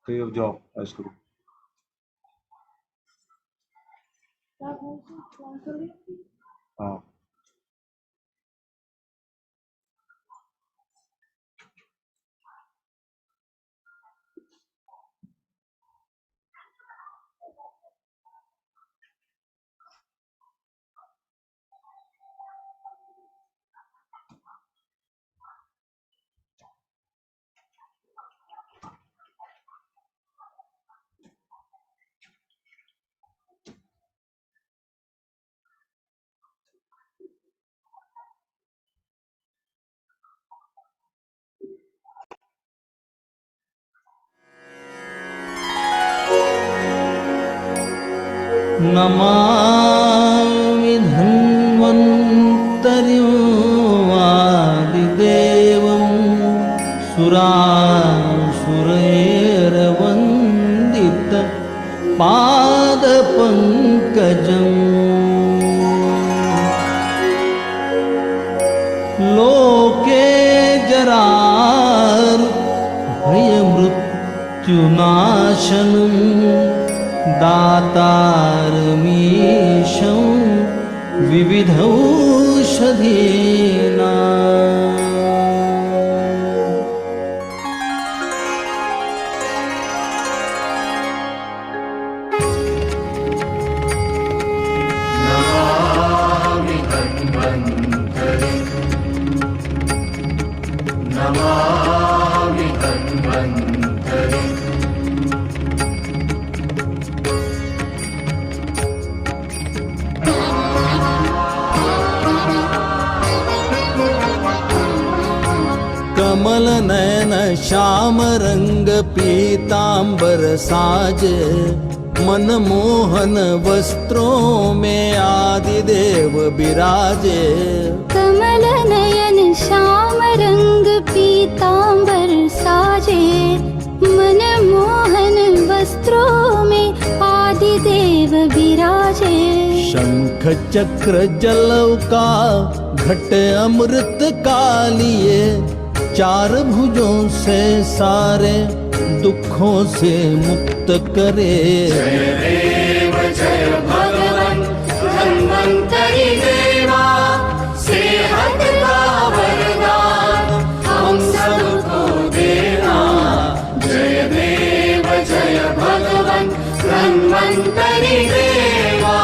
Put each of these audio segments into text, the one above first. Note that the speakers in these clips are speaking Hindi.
तो अब जाओ ऐश करो। हाँ नमामि धन्वन्तरिवादिदेवं सुरासुरैर्वन्दित पादपङ्कजम् लोके जरार्भयमृत्युनाशनम् दातारमीशं विविधौषधीनाम् नमामि धन्वन्तरि नमामि धन्वन्तरि कमल नयन श्याम रंग पीतांबर साजे मनमोहन वस्त्रों में आदिदेव विराजे। कमल नयन श्याम रंग पीतांबर साजे मनमोहन वस्त्रों में आदिदेव विराजे। शंख चक्र जलौका घट अमृत का लिए चार भुजों से सारे दुखों से मुक्त करे। जय देव जय भगवन धन्वन्तरि देवा सेहत का वरदान हम सबको देना। जय देव जय भगवन धन्वन्तरि देवा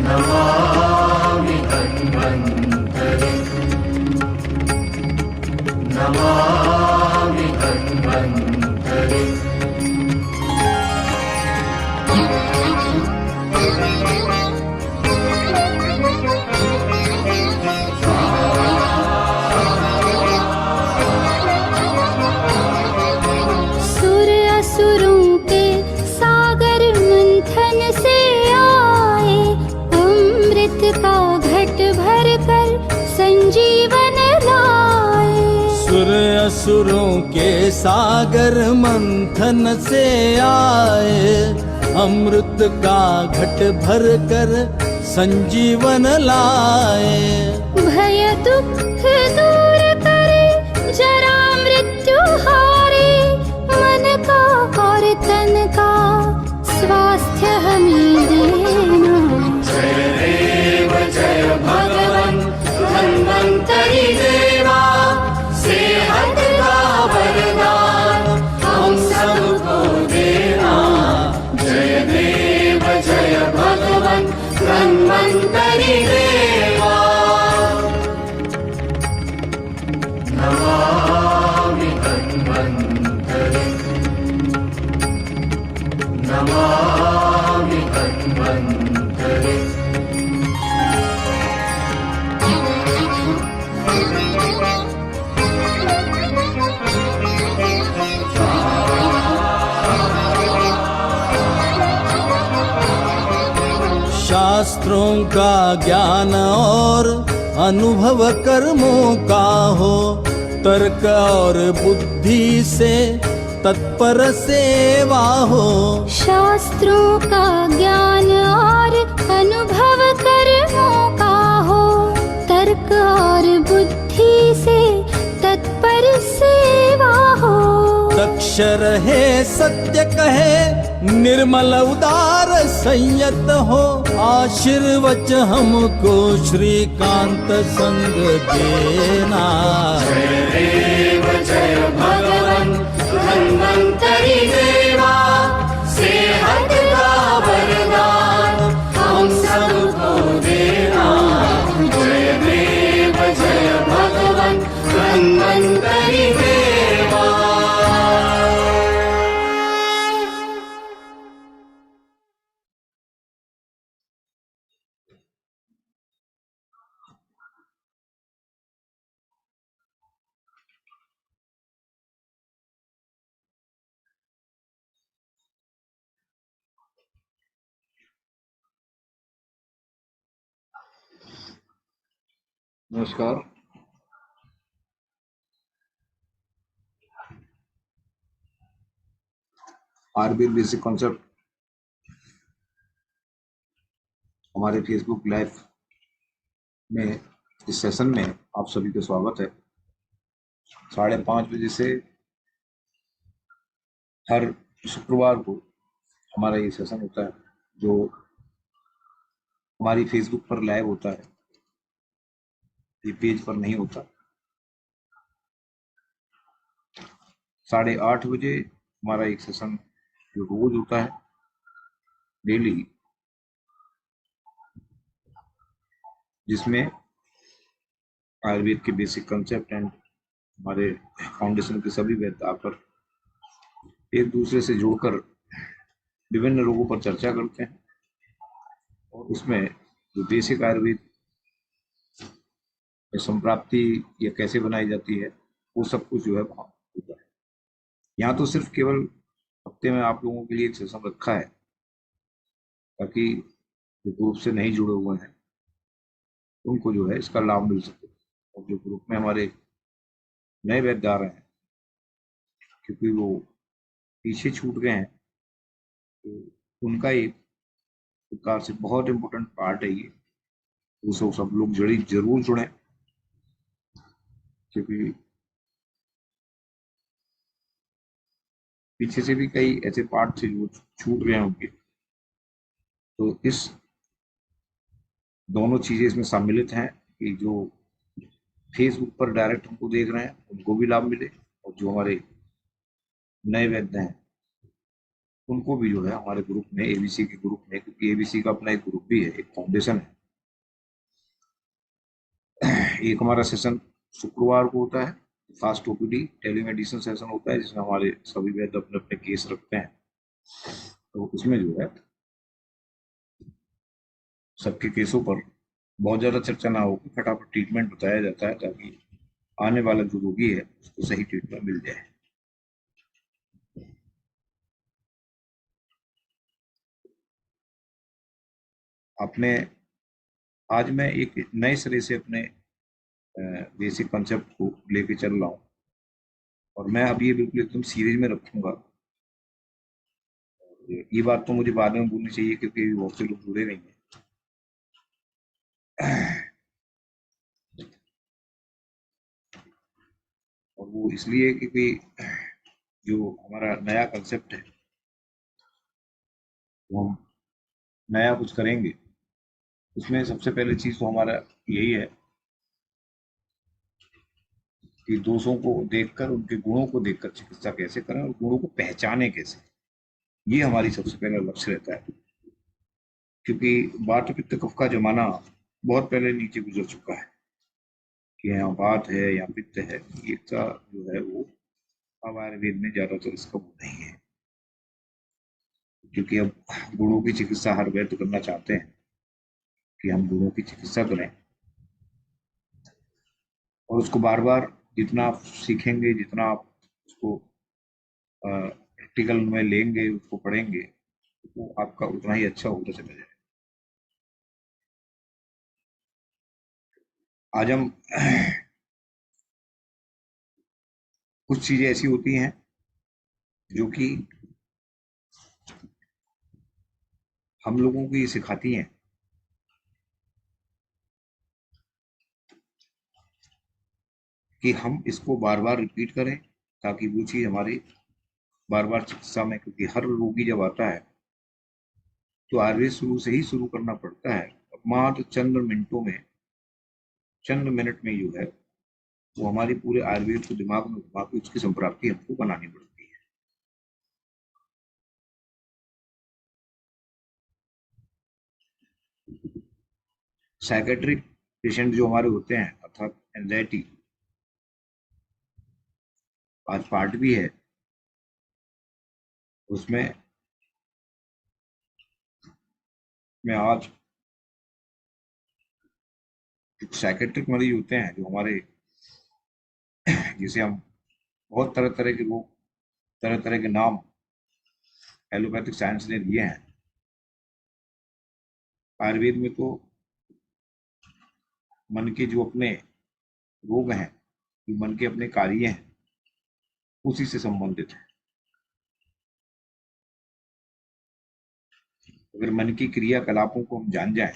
नमामि धन्वन्तरि नमामि धन्वन्तरि सुर असुरों के सागर मंथन से आए अमृत का घट भर कर संजीवन लाए। सुर असुरों के सागर मंथन से आए अमृत का घट भर कर संजीवन लाए। भय दुख दूर करे जरा मृत्यु हारे मन का और तन का स्वास्थ्य हमें देना। जय देव जय भगवन धन्वन्तरि देवा सेहत का वरदान हम सबको देना। जय देव जय भगवन धन्वन्तरि देवा नमामि धन्वन्तरि नमामि धन्वन्तरि शास्त्रों का ज्ञान और अनुभव कर्मों का हो तर्क और बुद्धि से तत्पर सेवा हो। शास्त्रों का ज्ञान और अनुभव कर्मों का हो तर्क और बुद्धि रहे सत्य कहे निर्मल उदार संयत हो आशीर्वच हमको श्रीकांत संग देना। जय देव जय भगवन धन्वन्तरि देवा, सेहत का वरदान हम सबको देना। जय देव जय भगवन धन्वन्तरि देवा। नमस्कार। आयुर्वेद बेसिक कॉन्सेप्ट हमारे फेसबुक लाइव में इस सेशन में आप सभी का स्वागत है। 5:30 बजे से हर शुक्रवार को हमारा ये सेशन होता है, जो हमारी फेसबुक पर लाइव होता है, ये पेज पर नहीं होता। 8:30 बजे हमारा एक सेशन जो रोज होता है डेली, जिसमें आयुर्वेद के बेसिक कंसेप्ट एंड हमारे फाउंडेशन के सभी वैद्य आकर एक दूसरे से जुड़कर विभिन्न रोगों पर चर्चा करते हैं, और उसमें जो बेसिक आयुर्वेद संप्राप्ति या कैसे बनाई जाती है वो सब कुछ जो है वहाँ होता है। यहाँ तो सिर्फ केवल हफ्ते में आप लोगों के लिए एक सेशन रखा है ताकि जो ग्रुप से नहीं जुड़े हुए हैं उनको जो है इसका लाभ मिल सके, और जो ग्रुप में हमारे नए वैद्य आ रहे हैं क्योंकि वो पीछे छूट गए हैं, तो उनका एक प्रकार से बहुत इम्पोर्टेंट पार्ट है ये। उसको सब लोग जरूर जुड़ें, क्योंकि पीछे से भी कई ऐसे पार्ट थे जो छूट गए हैं उनके। तो इस दोनों चीजें इसमें सम्मिलित हैं कि जो फेसबुक पर डायरेक्ट हमको देख रहे हैं उनको भी लाभ मिले, और जो हमारे नए वैद्य हैं उनको भी जो है हमारे ग्रुप में, एबीसी के ग्रुप में, क्योंकि एबीसी का अपना एक ग्रुप भी है, एक फाउंडेशन है। एक हमारा सेशन शुक्रवार को होता है, फास्ट ओपीडी टेलीमेडिसिन सेशन होता है, जिसमें हमारे सभी वैद्य अपने अपने केस रखते हैं। तो उसमें जो है सबके केसों पर बहुत ज़्यादा चर्चा ना होगी, फटाफट ट्रीटमेंट बताया जाता है ताकि आने वाला जो रोगी है उसको सही ट्रीटमेंट मिल जाए। आपने आज मैं एक नए सिरे से अपने बेसिक कॉन्सेप्ट को लेके चल रहा हूँ, और मैं अब ये बिल्कुल एकदम सीरीज में रखूंगा। ये बात तो मुझे बाद में बोलनी चाहिए क्योंकि बहुत से लोग जुड़े नहीं हैं। और वो इसलिए क्योंकि जो हमारा नया कंसेप्ट है वो हम नया कुछ करेंगे, उसमें सबसे पहले चीज तो हमारा यही है कि दोषों को देखकर, उनके गुणों को देखकर चिकित्सा कैसे करें और गुणों को पहचाने कैसे, ये हमारी सबसे पहला लक्ष्य रहता है। क्योंकि वात पित्त कफ का जमाना बहुत पहले नीचे गुजर चुका है कि यहाँ वात है या पित्त है, ये का जो है वो अब आयुर्वेद में ज्यादातर इसका वो नहीं है, क्योंकि अब गुणों की चिकित्सा हर वैद्य करना चाहते हैं कि हम गुणों की चिकित्सा करें, और उसको बार बार जितना आप सीखेंगे, जितना आप उसको प्रैक्टिकल में लेंगे, उसको पढ़ेंगे, तो आपका उतना ही अच्छा होता चला जाएगा। आज हम कुछ चीजें ऐसी होती हैं जो कि हम लोगों को ये सिखाती हैं कि हम इसको बार बार रिपीट करें ताकि वो चीज हमारी बार बार चिकित्सा में, क्योंकि हर रोगी जब आता है तो आयुर्वेद शुरू से ही शुरू करना पड़ता है। मात्र चंद मिनटों में, चंद मिनट में जो है वो हमारी पूरे आयुर्वेद को दिमाग में घुमा के उसकी संप्राप्ति हमको बनानी पड़ती है। साइकेट्रिक पेशेंट जो हमारे होते हैं, अर्थात एंजाइटी, आज पार्ट भी है उसमें। मैं आज साइकेट्रिक मरीज होते हैं जो हमारे, जिसे हम बहुत तरह तरह के लोग, तरह तरह के नाम एलोपैथिक साइंस ने दिए हैं। आयुर्वेद में तो मन के जो अपने रोग हैं, जो मन के अपने कार्य हैं, उसी से संबंधित है। अगर मन की क्रियाकलापों को हम जान जाएं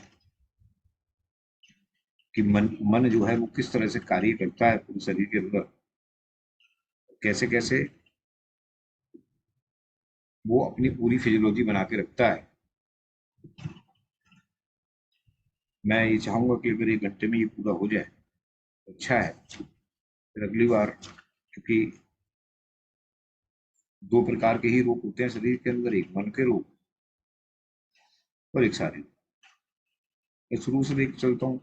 कि मन जो है वो किस तरह से कार्य करता है पूरे शरीर के अंदर, कैसे कैसे वो अपनी पूरी फिजियोलॉजी बना के रखता है, मैं ये चाहूंगा कि अगर 1 घंटे में ये पूरा हो जाए तो अच्छा है। फिर अगली बार, क्योंकि 2 प्रकार के ही रोग होते हैं शरीर के अंदर, एक मन के रोग और एक शारीरिक। मैं शुरू से लेकर चलता हूँ।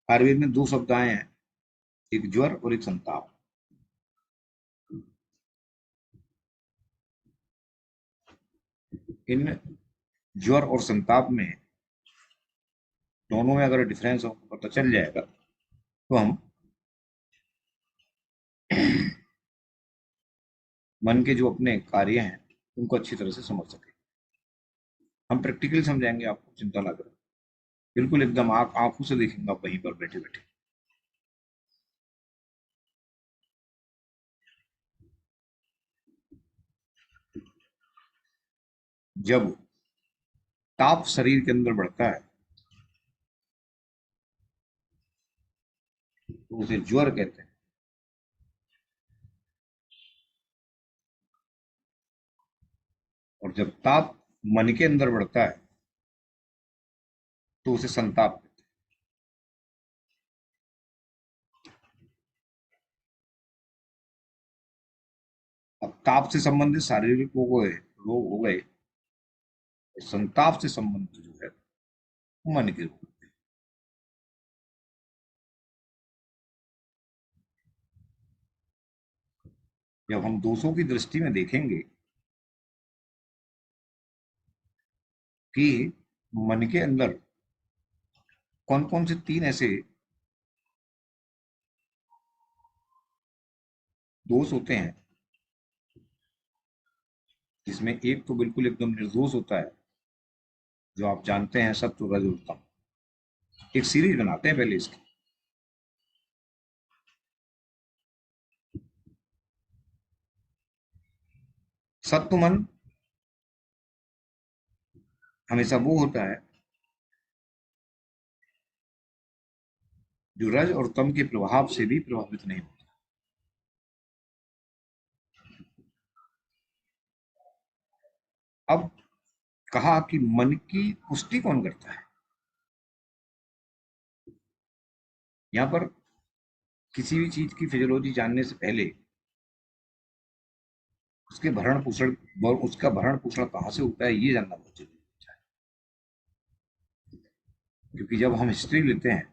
आयुर्वेद में 2 शब्द आए हैं, एक ज्वर और एक संताप। इन ज्वर और संताप में, दोनों में अगर डिफरेंस हमको पता चल जाएगा तो हम मन के जो अपने कार्य हैं उनको अच्छी तरह से समझ सकें। हम प्रैक्टिकली समझाएंगे आपको, चिंता ना करें, बिल्कुल एकदम आंखों से देखेंगे आप वहीं पर बैठे बैठे। जब ताप शरीर के अंदर बढ़ता है तो उसे ज्वर कहते हैं। और जब ताप मन के अंदर बढ़ता है तो उसे संताप कहते हैं। अब ताप से संबंधित शारीरिक रोग हो गए, और संताप से संबंधित जो है वो मन के रोग होते हैं। जब हम दोषों की दृष्टि में देखेंगे कि मन के अंदर कौन कौन से 3 ऐसे दोष होते हैं, जिसमें एक तो बिल्कुल एकदम निर्दोष होता है, जो आप जानते हैं, सत्व रज और तम। एक सीरीज बनाते हैं पहले इसकी। सत्व मन हमेशा वो होता है जो रज और तम के प्रभाव से भी प्रभावित नहीं होता। अब कहा कि मन की पुष्टि कौन करता है। यहां पर किसी भी चीज की फिजियोलॉजी जानने से पहले उसके भरण पोषण, और उसका भरण पोषण कहाँ से होता है, ये जानना बहुत जरूरी होता है। क्योंकि जब हम हिस्ट्री लेते हैं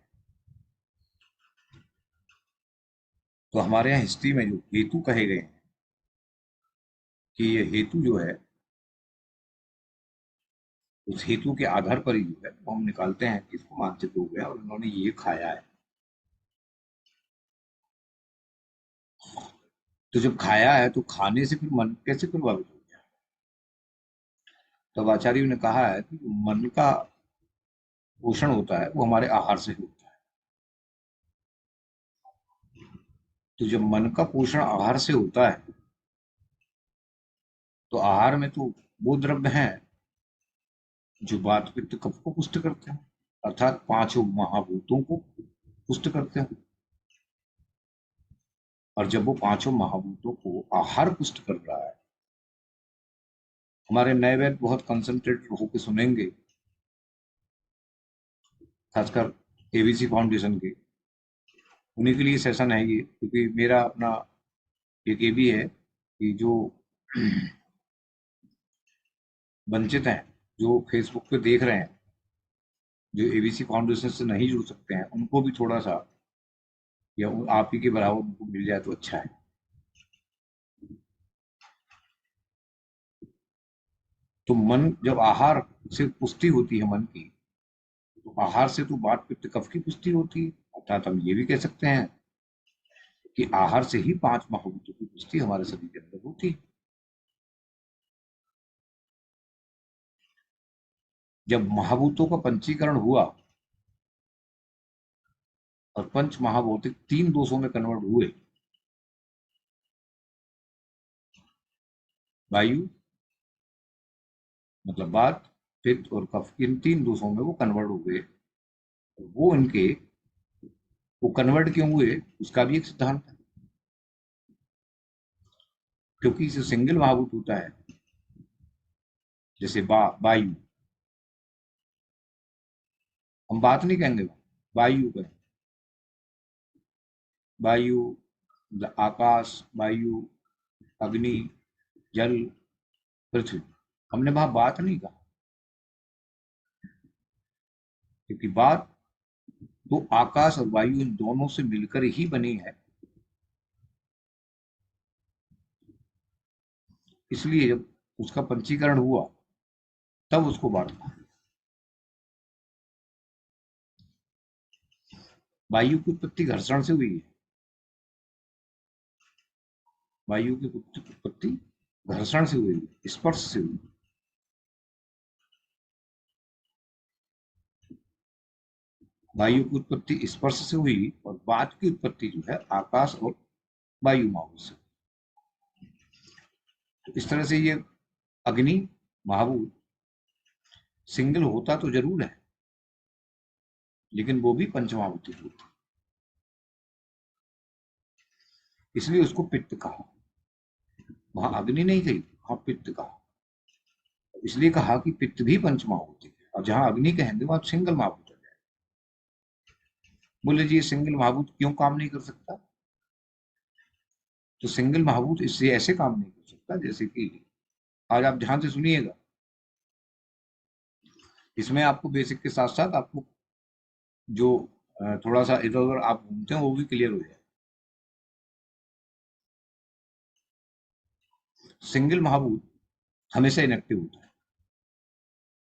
तो हमारे यहाँ हिस्ट्री में जो हेतु कहे गए हैं कि ये हेतु जो है, उस हेतु के आधार पर ही जो है वो हम निकालते हैं कि इसको मानसिक हो गया और उन्होंने ये खाया है। तो जब खाया है तो खाने से फिर मन कैसे प्रभावित हो गया। तब आचार्यों ने कहा है कि मन का पोषण होता है वो हमारे आहार से ही होता है। तो जब मन का पोषण आहार से होता है तो आहार में तो वो द्रव्य हैं जो वात पित्त कफ को पुष्ट करते हैं, अर्थात 5 महाभूतों को पुष्ट करते हैं। और जब वो पांचों महाभूतों को आहार पुष्ट कर रहा है, हमारे नए वैद बहुत कंसंट्रेटेड होकर सुनेंगे, खासकर एबीसी फाउंडेशन के, उन्हीं के लिए सेशन है ये। क्योंकि मेरा अपना एक ये भी है कि जो वंचित हैं, जो फेसबुक पे देख रहे हैं, जो एबीसी फाउंडेशन से नहीं जुड़ सकते हैं, उनको भी थोड़ा सा या आप ही के बराबर उनको मिल जाए तो अच्छा है। तो मन जब आहार से पुष्टि होती है मन की, तो आहार से तो वात पित्त कफ की पुष्टि होती है। अर्थात हम ये भी कह सकते हैं कि आहार से ही पांच महाभूतों की पुष्टि हमारे शरीर के अंदर होती है। जब महाभूतों का पंचीकरण हुआ और पंच महाभौतिक तीन दोषों में कन्वर्ट हुए, वायु मतलब वात, पित्त और कफ, इन तीन दोषों में वो कन्वर्ट हो गए। वो इनके वो कन्वर्ट क्यों हुए उसका भी एक सिद्धांत है। क्योंकि इसे सिंगल महाभूत होता है, जैसे वायु, हम बात नहीं कहेंगे, वायु कहें, वायु, आकाश, वायु, अग्नि, जल, पृथ्वी, हमने वहां बात नहीं कहा। क्योंकि बात तो आकाश और वायु इन दोनों से मिलकर ही बनी है। इसलिए जब उसका पंचीकरण हुआ तब उसको बांटा। वायु की उत्पत्ति घर्षण से हुई है। वायु की उत्पत्ति घर्षण से हुई है, स्पर्श से हुई। वायु की उत्पत्ति स्पर्श से हुई और वात की उत्पत्ति जो है आकाश और वायु महाभूत से। तो इस तरह से ये अग्नि महाभूत सिंगल होता तो जरूर है, लेकिन वो भी पंचमहाभूति होता, इसलिए उसको पित्त कहा। वहां अग्नि नहीं कही, वहां पित्त कहा। इसलिए कहा कि पित्त भी पंचमहाभूति है, और जहां अग्नि कहेंगे वहां सिंगल महाभूत हो जाए। बोले जी ये सिंगल महाभूत क्यों काम नहीं कर सकता? तो सिंगल महाभूत इससे ऐसे काम नहीं कर सकता, जैसे कि आज आप ध्यान से सुनिएगा, इसमें आपको बेसिक के साथ साथ आपको जो थोड़ा सा इधर उधर आप घूमते हैं वो भी क्लियर हो जाए। सिंगल महाभूत हमेशा इनएक्टिव होता है,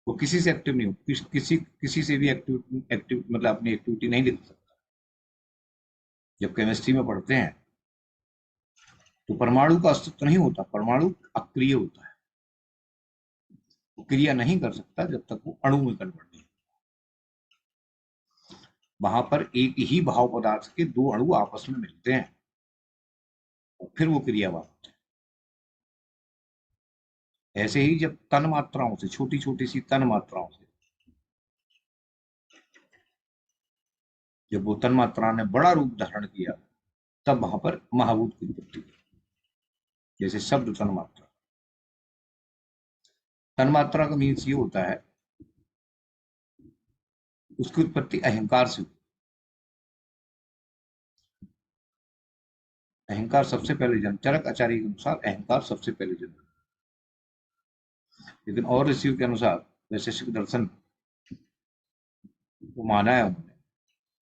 वो किसी से एक्टिव नहीं हो, किसी से भी एक्टिव मतलब अपनी एक्टिविटी नहीं दिखा सकता। जब केमिस्ट्री में पढ़ते हैं तो परमाणु का अस्तित्व नहीं होता, परमाणु अक्रिय होता है, वो क्रिया नहीं कर सकता जब तक वो अणु में कन्वर्ट नहीं। वहां पर एक ही भाव पदार्थ के दो अणु आपस में मिलते हैं और फिर वो क्रियावान होते हैं। ऐसे ही जब तन मात्राओं से, छोटी छोटी सी तन मात्राओं से, जब वो तन मात्रा ने बड़ा रूप धारण किया, तब वहां पर महाभूत की उत्पत्ति हुई। जैसे शब्द तन मात्रा, तन मात्रा का मीन्स ये होता है उसकी उत्पत्ति अहंकार से हुई। अहंकार सबसे पहले जन्म, चरक आचार्य के अनुसार अहंकार सबसे पहले जन्म, लेकिन और ऋषियों के अनुसार वैशेषिक दर्शन को माना है उन्होंने।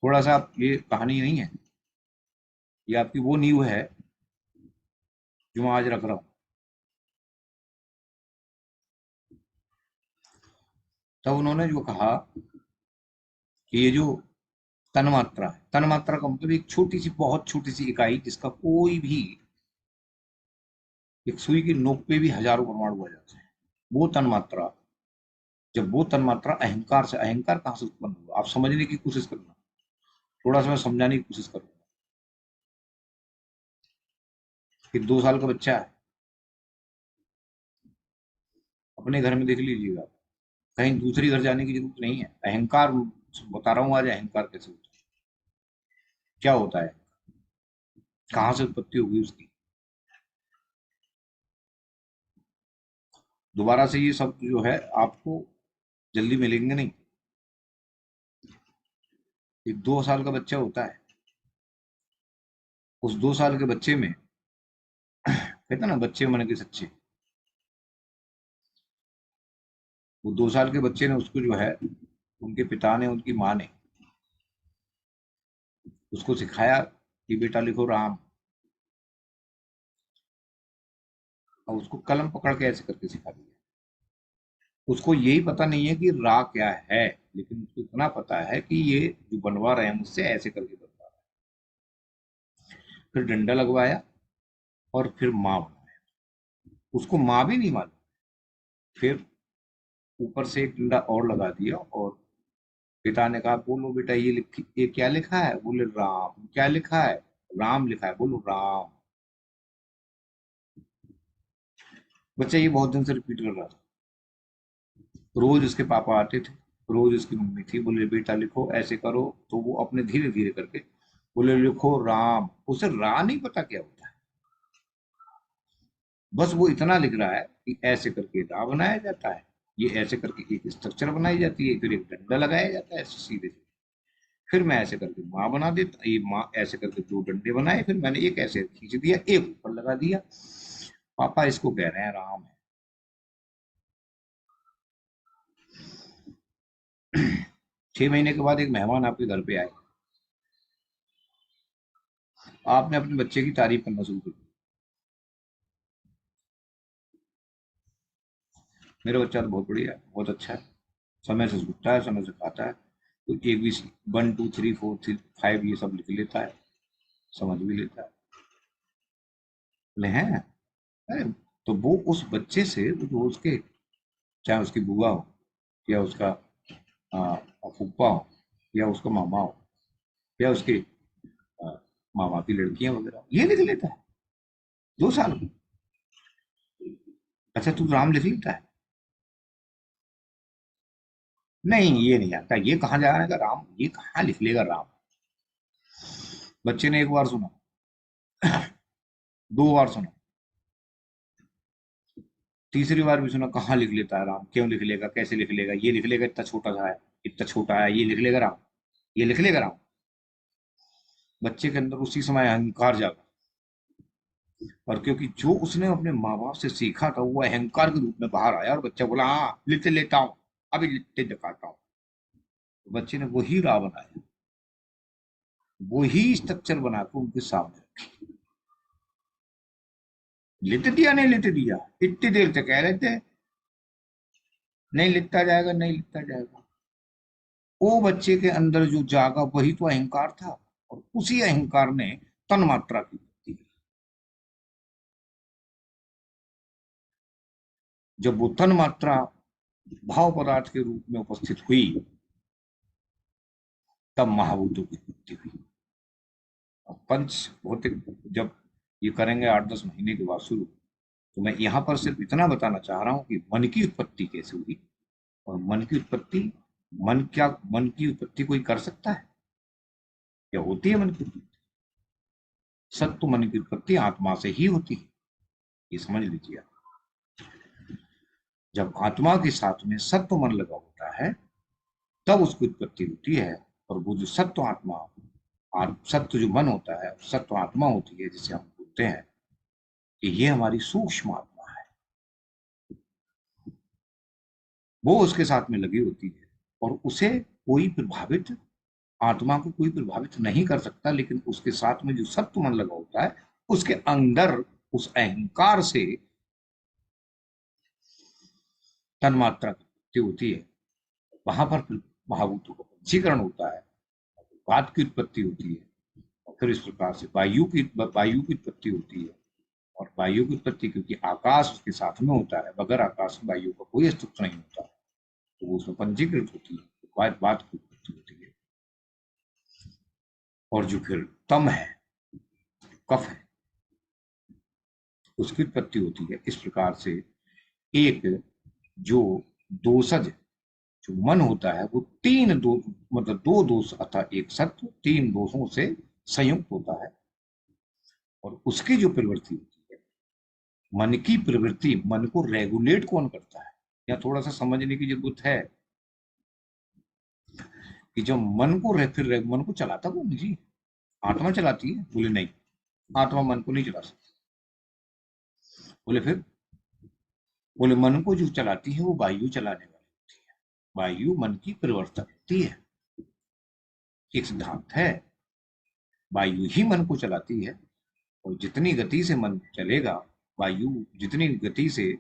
थोड़ा सा ये कहानी नहीं है, ये आपकी वो नींव है जो मैं आज रख रहा हूं। तब उन्होंने जो कहा कि ये जो तन मात्रा है, तन मात्रा का मतलब एक छोटी सी, बहुत छोटी सी इकाई, जिसका कोई भी एक सुई की नोक पे भी हजारों परमाणु आ जाते हैं, वो तन मात्रा। जब वो तन मात्रा अहंकार से, अहंकार कहां से उत्पन्न हुआ आप समझने की कोशिश करना, थोड़ा सा मैं समझाने की कोशिश करूंगा। कि 2 साल का बच्चा है, अपने घर में देख लीजिएगा, कहीं दूसरी घर जाने की जरूरत नहीं है। अहंकार बता रहा हूं आज, अहंकार कैसे होता है, क्या होता है। कहां से उत्पत्ति होगी उसकी? दोबारा से ये सब जो है आपको जल्दी मिलेंगे नहीं। एक 2 साल का बच्चा होता है, उस 2 साल के बच्चे में कहते हैं ना बच्चे मन के सच्चे, वो 2 साल के बच्चे ने उसको जो है, उनके पिता ने, उनकी माँ ने उसको सिखाया कि बेटा लिखो राम, और उसको कलम पकड़ के ऐसे करके सिखा दिया। उसको यही पता नहीं है कि रा क्या है, लेकिन उसको इतना पता है कि ये जो बनवा रहे हैं मुझसे ऐसे करके बनवा रहे हैं। फिर डंडा लगवाया और फिर माँ बनाया, उसको माँ भी नहीं मालूम। फिर ऊपर से एक डंडा और लगा दिया और पिता ने कहा बोलो बेटा ये क्या लिखा है? बोले राम। क्या लिखा है? राम लिखा है। बोलो राम। बच्चा ये बहुत दिन से रिपीट कर रहा था। रोज उसके पापा आते थे, रोज उसकी मम्मी थी, बोले बेटा लिखो ऐसे करो, तो वो अपने धीरे धीरे करके बोले लिखो राम। उसे रा नहीं पता क्या होता है, बस वो इतना लिख रहा है कि ऐसे करके रा बनाया जाता है, ये ऐसे करके एक स्ट्रक्चर बनाई जाती है, फिर एक डंडा लगाया जाता है ऐसे सीधे सीधे। फिर मैं ऐसे करके माँ बना देता, ये माँ ऐसे करके 2 डंडे बनाए, फिर मैंने एक ऐसे खींच दिया, एक ऊपर लगा दिया। पापा इसको कह रहे हैं राम है। 6 महीने के बाद एक मेहमान आपके घर पे आए, आपने अपने बच्चे की तारीफ करना शुरू कर दी। मेरा बच्चा तो बहुत बढ़िया है, बहुत अच्छा है, समय से उठता है, समय से खाता है, तो ABC 1 2 3 4 5 ये सब लिख लेता है, समझ भी लेता है। बोले हैं? अरे तो वो उस बच्चे से, जो उसके, चाहे उसकी बुआ हो या उसका फूफा हो या उसका मामा हो या उसके आ, मामा की लड़कियां वगैरह, ये लिख लेता है 2 साल में। अच्छा तू राम लिख लेता है? नहीं ये नहीं आता, ये कहाँ जाएगा राम, ये कहाँ लिख लेगा राम। बच्चे ने एक बार सुना, 2 बार सुना, तीसरी बार भी सुना, कहाँ लिख लेता है राम, क्यों लिख लेगा, कैसे लिख लेगा, ये लिख लेगा, इतना छोटा सा है, इतना छोटा है, ये लिख लेगा राम, ये लिख लेगा राम। बच्चे के अंदर उसी समय अहंकार जागा, और क्योंकि जो उसने अपने माँ बाप से सीखा था वो अहंकार के रूप में बाहर आया, और बच्चा बोला हाँ लिख लेता हूँ, अभी लिखते दिखाता हूँ। तो बच्चे ने वही राह बनाया, वही स्ट्रक्चर बना के उनके सामने रखी। लिख दिया, नहीं लिख दिया, इतनी देर तक कह रहे थे नहीं लिखता जाएगा, नहीं लिखता जाएगा। वो बच्चे के अंदर जो जागा वही तो अहंकार था, और उसी अहंकार ने तन मात्रा की वृद्धि की। जब वो तन मात्रा भाव पदार्थ के रूप में उपस्थित हुई, तब महाभूतों की उत्पत्ति हुई। और पंच भौतिक जब ये करेंगे 8-10 महीने के बाद शुरू, तो मैं यहाँ पर सिर्फ इतना बताना चाह रहा हूँ कि मन की उत्पत्ति कैसे हुई। और मन की उत्पत्ति, मन की उत्पत्ति कोई कर सकता है? क्या होती है मन की उत्पत्ति? सत्व मन की उत्पत्ति आत्मा से ही होती है, ये समझ लीजिए। जब आत्मा के साथ में सत्व मन लगा होता है तब उसकी उत्पत्ति होती है। और वो जो सत्व आत्मा, सत्व जो मन होता है, सत्व आत्मा होती है, जिसे हम बोलते हैं कि ये हमारी सूक्ष्म आत्मा है, वो उसके साथ में लगी होती है। और उसे कोई प्रभावित, आत्मा को कोई प्रभावित नहीं कर सकता, लेकिन उसके साथ में जो सत्व मन लगा होता है, उसके अंदर उस अहंकार से तन्मात्रा की उत्पत्ति होती है। वहां पर महाभूतों का पंचीकरण होता है, वात की उत्पत्ति होती है, और फिर इस प्रकार से वायु की उत्पत्ति होती है। और वायु की उत्पत्ति, क्योंकि आकाश उसके साथ में होता है, बगैर आकाश में वायु का कोई अस्तित्व नहीं होता, तो वो उसमें पंजीकृत होती है, तो वात की उत्पत्ति होती है। और जो फिर तम है, कफ है, उसकी उत्पत्ति होती है। इस प्रकार से एक जो दोषज जो मन होता है, वो 3 दोष, मतलब 2 दोष अर्थात एक सत्व 3 दोषों से संयुक्त होता है। और उसकी जो प्रवृत्ति होती है, मन की प्रवृत्ति, मन को रेगुलेट कौन करता है, या थोड़ा सा समझने की जरूरत है कि जब मन को फिर मन को चलाता कौन जी? आत्मा चलाती है। बोले नहीं, आत्मा मन को नहीं चला सकती। बोले फिर? बोले मन को जो चलाती है वो वायु चलाने वाली होती है। वायु मन की परिवर्तक होती है। एक सिद्धांत है, वायु ही मन को चलाती है, और जितनी गति से मन चलेगा, वायु जितनी गति से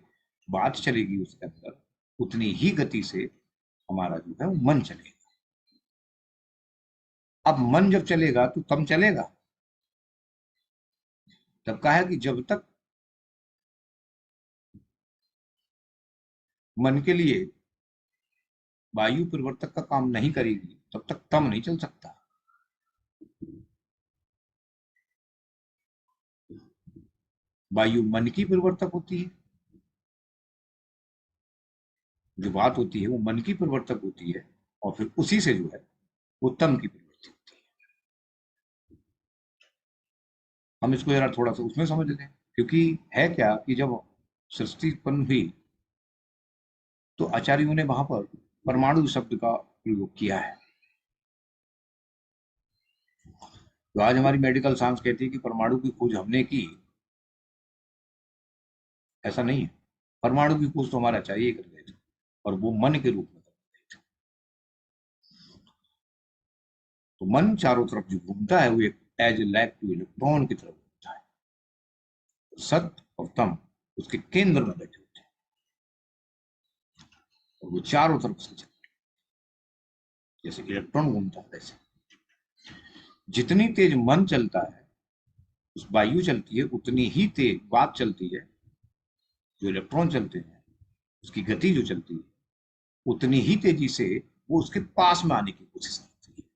बात चलेगी उसके अंदर, उतनी ही गति से हमारा जो है वो मन चलेगा। अब मन जब चलेगा तो तम चलेगा। तब कहा है कि जब तक मन के लिए वायु परिवर्तक का काम नहीं करेगी तब तक तम नहीं चल सकता। वायु मन की परिवर्तक होती है, जो बात होती है वो मन की परिवर्तक होती है, और फिर उसी से जो है वो तम की परिवर्तक होती है। हम इसको जरा थोड़ा सा उसमें समझ लें, क्योंकि है क्या कि जब सृष्टि उत्पन्न हुई तो आचार्यों ने वहां पर परमाणु शब्द का प्रयोग किया है। तो आज हमारी मेडिकल साइंस कहती है कि परमाणु की खोज हमने की, ऐसा नहीं है। परमाणु की खोज तो हमारा चाहिए कर गए थे, और वो मन के रूप में कर गए थे। तो मन चारों तरफ जो घूमता है वो एक as a like to electron की तरफ घूमता है। सत्य और तम उसके केंद्र में बैठे होते हैं, और वो चारों तरफ से चलते हैं, जैसे इलेक्ट्रॉन घूमता है वैसे। जितनी तेज मन चलता है, उस वायु चलती है, उतनी ही तेज बात चलती है। जो इलेक्ट्रॉन चलते हैं उसकी गति जो चलती है, उतनी ही तेजी से वो उसके पास में आने की कोशिश करती है।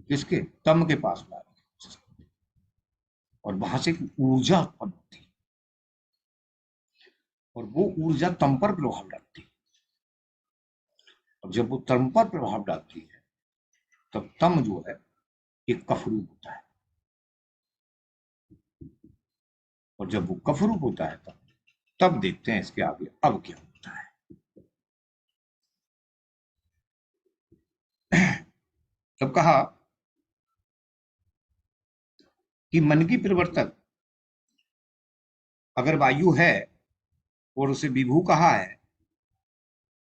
किसके? तम के पास में आने की कोशिश करती है, और वहां से एक ऊर्जा उत्पन्न होती है, और वो ऊर्जा तम पर प्रभाव डालती है। और जब वो तम पर प्रभाव डालती है तब तम जो है एक कफरूप होता है, और जब वो कफरूप होता है तब देखते हैं इसके आगे अब क्या होता है। तब कहा कि मन की परिवर्तक अगर वायु है और उसे विभू कहा है,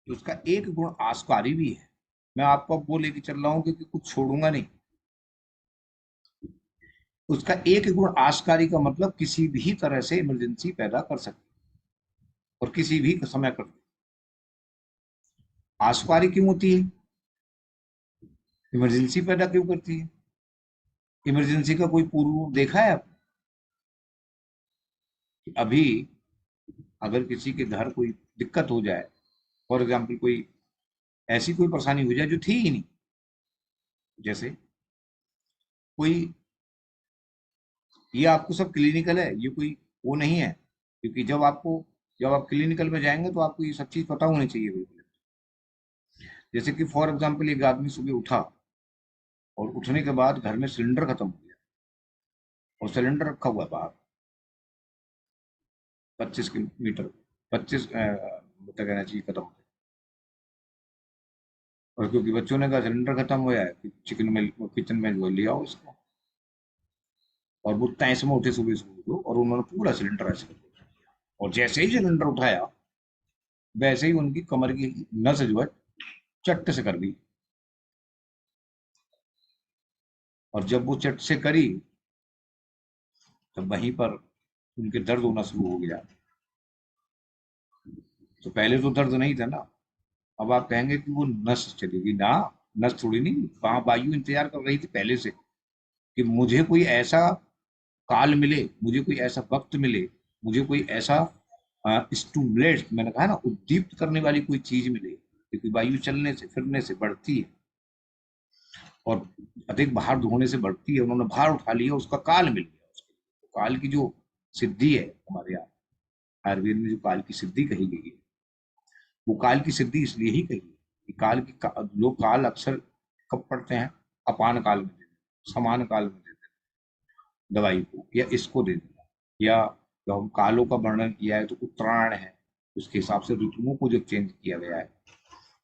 तो उसका एक गुण आस्कारी भी है। मैं आपको अब वो लेके चल रहा हूं क्योंकि कुछ छोड़ूंगा नहीं। उसका एक गुण आस्कारी का मतलब किसी भी तरह से इमरजेंसी पैदा कर सकती, और किसी भी समय कर सकती। आस्कारी क्यों होती है? इमरजेंसी पैदा क्यों करती है? इमरजेंसी का कोई पूर्व देखा है आपने? अभी अगर किसी के घर कोई दिक्कत हो जाए, फॉर एग्जाम्पल कोई ऐसी कोई परेशानी हो जाए जो थी ही नहीं, जैसे कोई, ये आपको सब क्लिनिकल है, ये कोई वो नहीं है, क्योंकि जब आप क्लिनिकल में जाएंगे तो आपको ये सब चीज पता होनी चाहिए बिल्कुल। जैसे कि फॉर एग्जाम्पल एक आदमी सुबह उठा, और उठने के बाद घर में सिलेंडर खत्म हो गया, और सिलेंडर रखा हुआ बाहर 25 किलोमीटर, 25 मतलब कहना चाहिए खत्म हो गया। और क्योंकि बच्चों ने कहा सिलेंडर खत्म हुआ है, किचन में जो लिया उसको, और वो तैस में उठे सुबह सुबह को, और उन्होंने पूरा सिलेंडर ऐसे कर दिया। और जैसे ही सिलेंडर उठाया, वैसे ही उनकी कमर की नस जो है चट से कर दी, और जब वो चट से करी तब वहीं पर उनके दर्द होना शुरू हो गया। तो पहले तो दर्द नहीं था ना। अब आप कहेंगे कि वो नस चलेगी ना, नस थोड़ी नहीं, वहां वायु इंतजार कर रही थी पहले से कि मुझे कोई ऐसा काल मिले, मुझे कोई ऐसा वक्त मिले, मुझे कोई ऐसा स्टूमुलेट, मैंने कहा ना, उद्दीप्त करने वाली कोई चीज मिले, क्योंकि वायु चलने से फिरने से बढ़ती है, और अधिक भार ढोने से बढ़ती है। उन्होंने भार उठा लिया, उसका काल मिल गया उसको। तो काल की जो सिद्धि है हमारे यहाँ आयुर्वेद में, जो काल की सिद्धि कही गई है, वो काल की सिद्धि इसलिए ही कही है कि लोग काल अक्सर कब पढ़ते हैं? अपान काल में देते हैं, समान काल में देते हैं। दवाई को, या इसको दे दिया, या जो हम कालों का वर्णन किया है तो उत्तरायण है, उसके हिसाब से ऋतुओं को जो चेंज किया गया है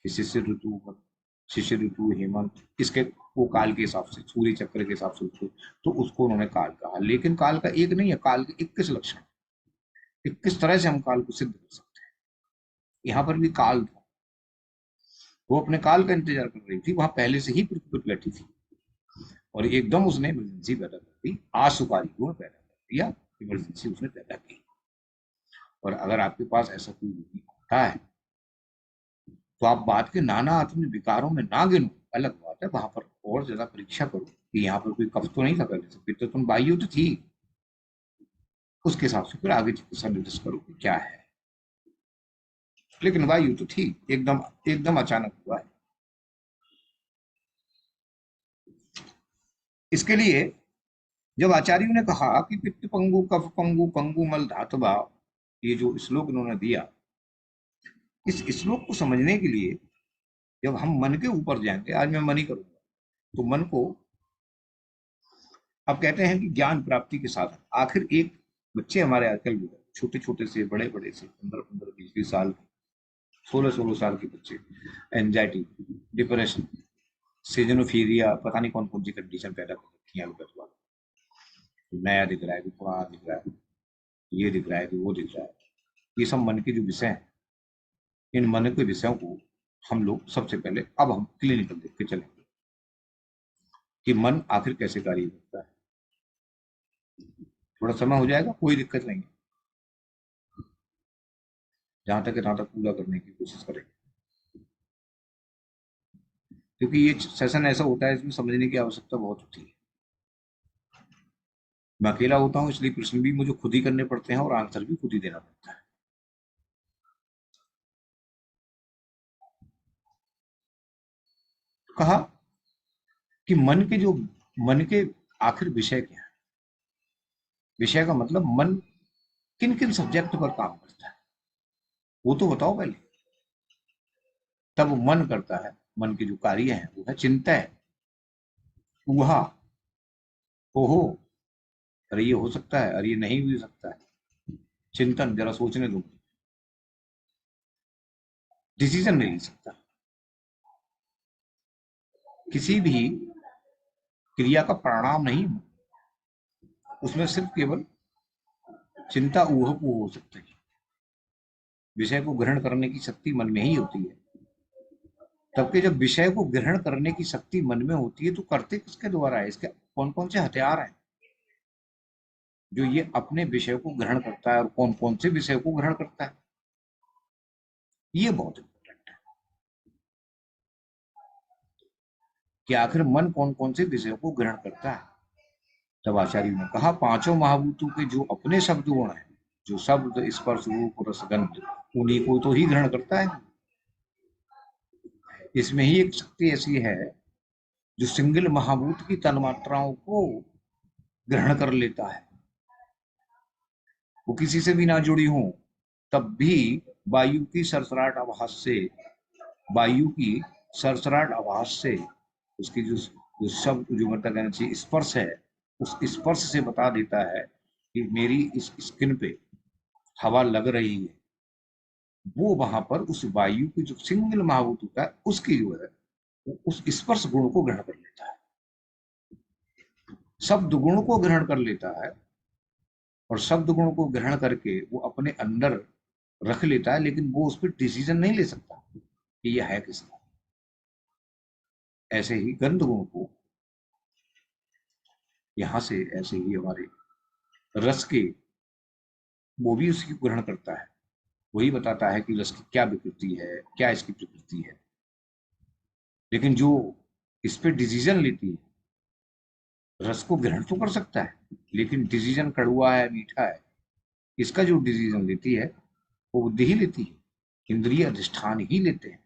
कि शिशिर ऋतु, हेमंत, इसके वो काल के हिसाब से, सूर्य चक्र के हिसाब से उसको, तो उसको उन्होंने काल कहा। लेकिन काल का एक नहीं है, काल के 21 लक्षण, 21 तरह से हम काल को सिद्ध कर सकते हैं। यहाँ पर भी काल था, वो अपने काल का इंतजार कर रही थी, वहां पहले से ही पृथ्वी पर बैठी थी और एकदम उसने इमरजेंसी पैदा कर दी, आशुकारी गुण पैदा कर दिया, इमरजेंसी उसने पैदा की। और अगर आपके पास ऐसा कोई रोगी होता है तो आप बात के नाना आत्मिक विकारों में ना गिनो, अलग बात है, वहां पर और ज्यादा परीक्षा करो कि यहाँ पर कोई कफ तो नहीं था पहले से, फिर तो तुम वायु तो थी, उसके हिसाब से फिर आगे चिकित्सा निर्देश करो कि क्या है। लेकिन वायु तो थी, एकदम एकदम अचानक हुआ है। इसके लिए जब आचार्यों ने कहा कि पित्त पंगु, कफ पंगु, पंगु मल धातुवा, ये जो श्लोक उन्होंने दिया, इस श्लोक को समझने के लिए जब हम मन के ऊपर जाएंगे, आज मैं मन ही करूंगा, तो मन को अब कहते हैं कि ज्ञान प्राप्ति के साथ आखिर एक बच्चे हमारे आजकल भी छोटे छोटे से, बड़े बड़े से, 15-15, 20-20 साल, 16-16 साल के बच्चे एंजाइटी, डिप्रेशन, सीजनोफीरिया, पता नहीं कौन कौन सी कंडीशन पैदा कर रखी है, नया दिख रहा है, पुराना दिख रहा है, ये दिख रहा है, वो दिख रहा है। ये सब मन के जो विषय हैं, इन मन के विषयों को हम लोग सबसे पहले अब हम क्लिनिकल देख के चलेंगे कि मन आखिर कैसे कार्य करता है। थोड़ा समय हो जाएगा, कोई दिक्कत नहीं है, जहां तक है तहां तक पूरा करने की कोशिश करेंगे, क्योंकि ये सेशन ऐसा होता है इसमें समझने की आवश्यकता बहुत होती है। मैं अकेला होता हूं, इसलिए प्रश्न भी मुझे खुद ही करने पड़ते हैं और आंसर भी खुद ही देना पड़ता है। कहा कि मन के आखिर विषय क्या है। विषय का मतलब मन किन किन सब्जेक्ट पर काम करता है वो तो बताओ पहले, तब मन करता है। मन के जो कार्य हैं वो है चिंता है, ऊहा, ओहो, अरे ये हो सकता है, अरे ये नहीं भी हो सकता है, चिंतन, जरा सोचने दो, डिसीजन नहीं ले सकता। किसी भी क्रिया का परिणाम नहीं, उसमें सिर्फ केवल चिंता, ऊह हो सकता है। विषय को ग्रहण करने की शक्ति मन में ही होती है। तब के जब विषय को ग्रहण करने की शक्ति मन में होती है तो करते किसके द्वारा है, इसके कौन कौन से हथियार हैं जो ये अपने विषय को ग्रहण करता है और कौन कौन से विषय को ग्रहण करता है, ये बहुत इंपॉर्टेंट है कि आखिर मन कौन कौन से विषयों को ग्रहण करता है। तब आचार्य ने कहा पांचों महाभूतों के जो अपने शब्द गुण हैं, जो शब्द, स्पर्श, रूप, रसगंध, उन्हीं को तो ही ग्रहण करता है। इसमें ही एक शक्ति ऐसी है जो सिंगल महाभूत की तन्मात्राओं को ग्रहण कर लेता है, वो किसी से भी ना जुड़ी हो, तब भी वायु की सरसराहट आवाज से, वायु की सरसराहट आवाज से उसकी जो शब्द, जो मतलब कहना चाहिए स्पर्श है, उस स्पर्श से बता देता है कि मेरी इस स्किन पे हवा लग रही है। वो वहां पर उस वायु की जो सिंगल महाभूत होता है उसकी जो है उस स्पर्श गुण को ग्रहण कर लेता है, शब्द गुण को ग्रहण कर लेता है, और शब्द गुण को ग्रहण करके वो अपने अंदर रख लेता है, लेकिन वो उस पर डिसीजन नहीं ले सकता कि यह है किसका। ऐसे ही गंध गुण को यहां से, ऐसे ही हमारे रस के, वो भी उसकी ग्रहण करता है, वही बताता है कि रस की क्या विकृति है, क्या इसकी प्रकृति है। लेकिन जो इस पे डिसीजन लेती है, रस को ग्रहण तो कर सकता है लेकिन डिसीजन कड़वा है, मीठा है, इसका जो डिसीजन लेती है वो बुद्धि ही लेती है, इंद्रिय अधिष्ठान ही लेते हैं,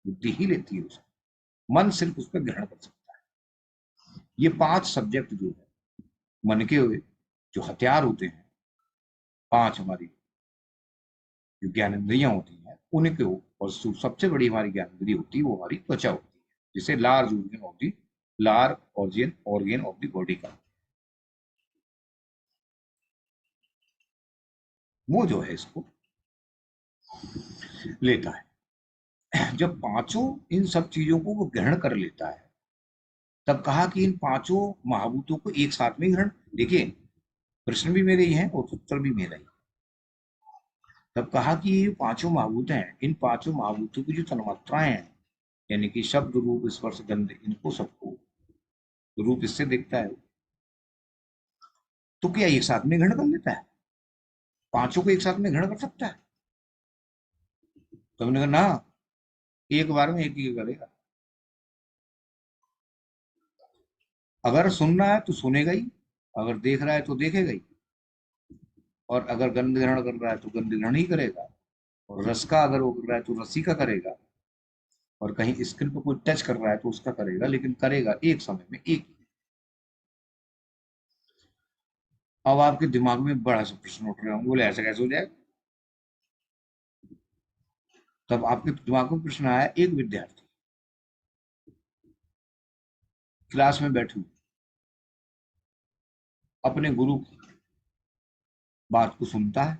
बुद्धि ही लेती है उसे, मन सिर्फ उस पर ग्रहण कर सकता है। ये 5 सब्जेक्ट जो है मन के जो हथियार होते हैं, 5 हमारी जो ज्ञान इंद्रियां होती हैं उनके, और सबसे बड़ी हमारी ज्ञान इंद्रिय होती है वो हमारी त्वचा होती है, जिसे large organ of the body का वो जो है इसको लेता है। जब पांचों इन सब चीजों को वो ग्रहण कर लेता है, तब कहा कि इन पांचों महाभूतों को एक साथ में ग्रहण, देखिए प्रश्न भी मेरे ही है और उत्तर भी मेरा ही। तब कहा कि ये पांचों महाभूत हैं, इन पांचों महाभूतों की जो तन्मात्राएं हैं, यानी कि शब्द रूप स्पर्श गंध, इनको सबको रूप इससे देखता है, तो क्या एक साथ में ग्रहण कर लेता है? पांचों को एक साथ में ग्रहण कर सकता है? तो हमने कहा ना, एक बार में एक ही करेगा। अगर सुनना है तो सुनेगा ही, अगर देख रहा है तो देखेगा ही, और अगर गंध ग्रहण कर रहा है तो गंध ग्रहण ही करेगा, और रस का अगर वो कर रहा है तो रसी का करेगा, और कहीं स्किन पर कोई टच कर रहा है तो उसका करेगा, लेकिन करेगा एक समय में एक ही। अब आपके दिमाग में बड़ा सा प्रश्न उठ रहा है, बोले ऐसा कैसे हो जाएगा? तब आपके दिमाग में प्रश्न आया, एक विद्यार्थी क्लास में बैठे हुए अपने गुरु की बात को सुनता है,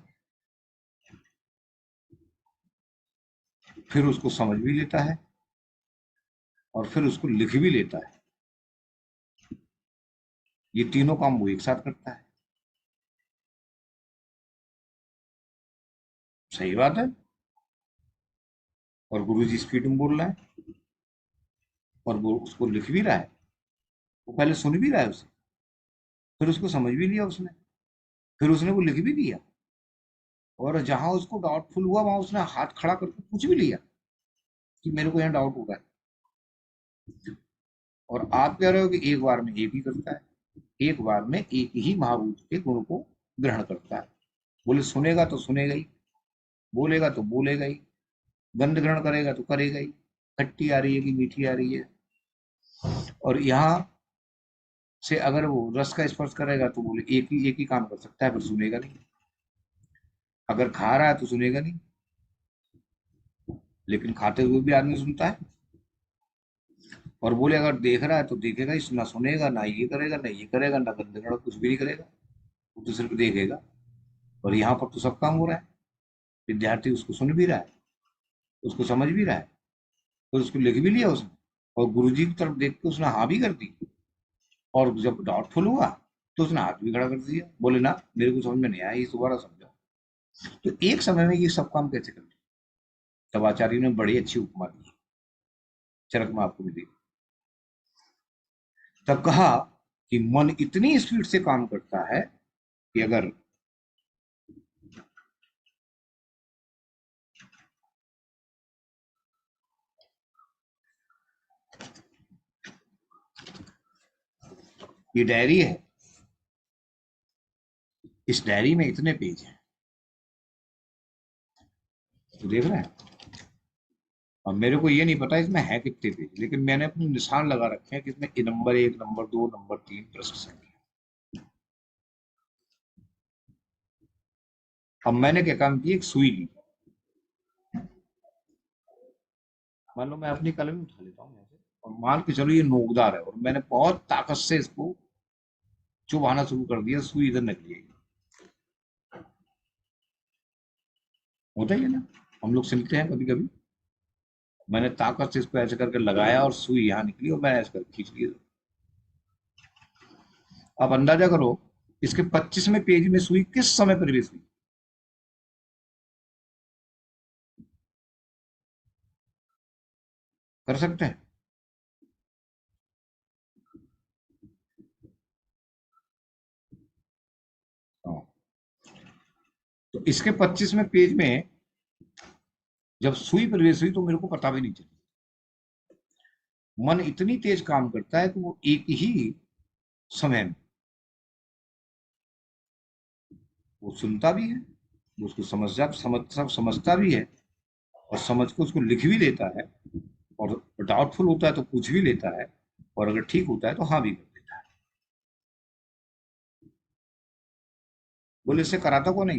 फिर उसको समझ भी लेता है, और फिर उसको लिख भी लेता है। ये तीनों काम वो एक साथ करता है। सही बात है। और गुरु जी स्पीड में बोल रहा है, और वो उसको लिख भी रहा है, वो पहले सुन भी रहा है उसे, फिर उसको समझ भी लिया उसने, फिर उसने वो लिख भी दिया, और जहां उसको डाउटफुल हुआ वहां उसने हाथ खड़ा करके पूछ भी लिया कि मेरे को यहाँ डाउट हो रहा है। और आप कह रहे हो कि एक बार में एक ही करता है, एक बार में एक ही महाभूत के गुण को ग्रहण करता है। बोले सुनेगा तो सुनेगा ही, बोलेगा तो बोलेगा ही, गंध ग्रहण करेगा तो करेगा ही, खट्टी आ रही है कि मीठी आ रही है। और यहाँ से अगर वो रस का स्पर्श करेगा तो बोले एक ही काम कर सकता है, फिर सुनेगा नहीं। अगर खा रहा है तो सुनेगा नहीं, लेकिन खाते हुए भी आदमी सुनता है। और बोले अगर देख रहा है तो देखेगा ही, ना सुनेगा, ना ये करेगा, ना ये करेगा, ना गंध ग्रहण, कुछ भी नहीं करेगा, वो तो सिर्फ देखेगा। और यहाँ पर तो सब काम हो रहा है। विद्यार्थी उसको सुन भी रहा है, उसको समझ भी रहा है, और उसको लिख भी लिया उसने, और गुरुजी की तरफ देख के उसने हाँ भी कर दी, और जब डाउटफुल हुआ तो उसने हाथ भी खड़ा कर दिया, बोले ना मेरे को समझ में नहीं आया, ये दोबारा समझाओ। तो एक समय में ये सब काम कैसे कर लिया? तब आचार्य ने बड़ी अच्छी उपमा दी, चरक में आपको भी दी। तब कहा कि मन इतनी स्पीड से काम करता है कि अगर ये डायरी है, इस डायरी में इतने पेज हैं, तो देख रहे हैं। अब मेरे को ये नहीं पता इसमें है कितने पेज, लेकिन मैंने अपने निशान लगा रखे हैं कि इसमें नंबर 1, नंबर 2, नंबर 3 प्रश्न संख्या। अब मैंने क्या काम किया, एक सुई ली, मान लो मैं अपनी कलम उठा लेता हूँ यहाँ से, और मान के चलो ये नोकदार है, और मैंने बहुत ताकत से इसको चुभाना शुरू कर दिया, सुई इधर निकली। होता ही है ना, हम लोग सुनते हैं कभी कभी। मैंने ताकत से इसको ऐसे करके लगाया, और सुई यहाँ निकली, और मैंने ऐसे करके खींच लिया। अब अंदाजा करो इसके 25वें पेज में सुई किस समय प्रवेश हुई? कर सकते हैं? हाँ। तो इसके 25वें पेज में जब सुई प्रवेश हुई तो मेरे को पता भी नहीं चला। मन इतनी तेज काम करता है कि वो एक ही समय में वो सुनता भी है, वो उसको समझता भी है, और समझ को उसको लिख भी लेता है, और डाउटफुल होता है तो पूछ भी लेता है, और अगर ठीक होता है तो हाँ भी कर देता है। बोले इससे कराता कौन है?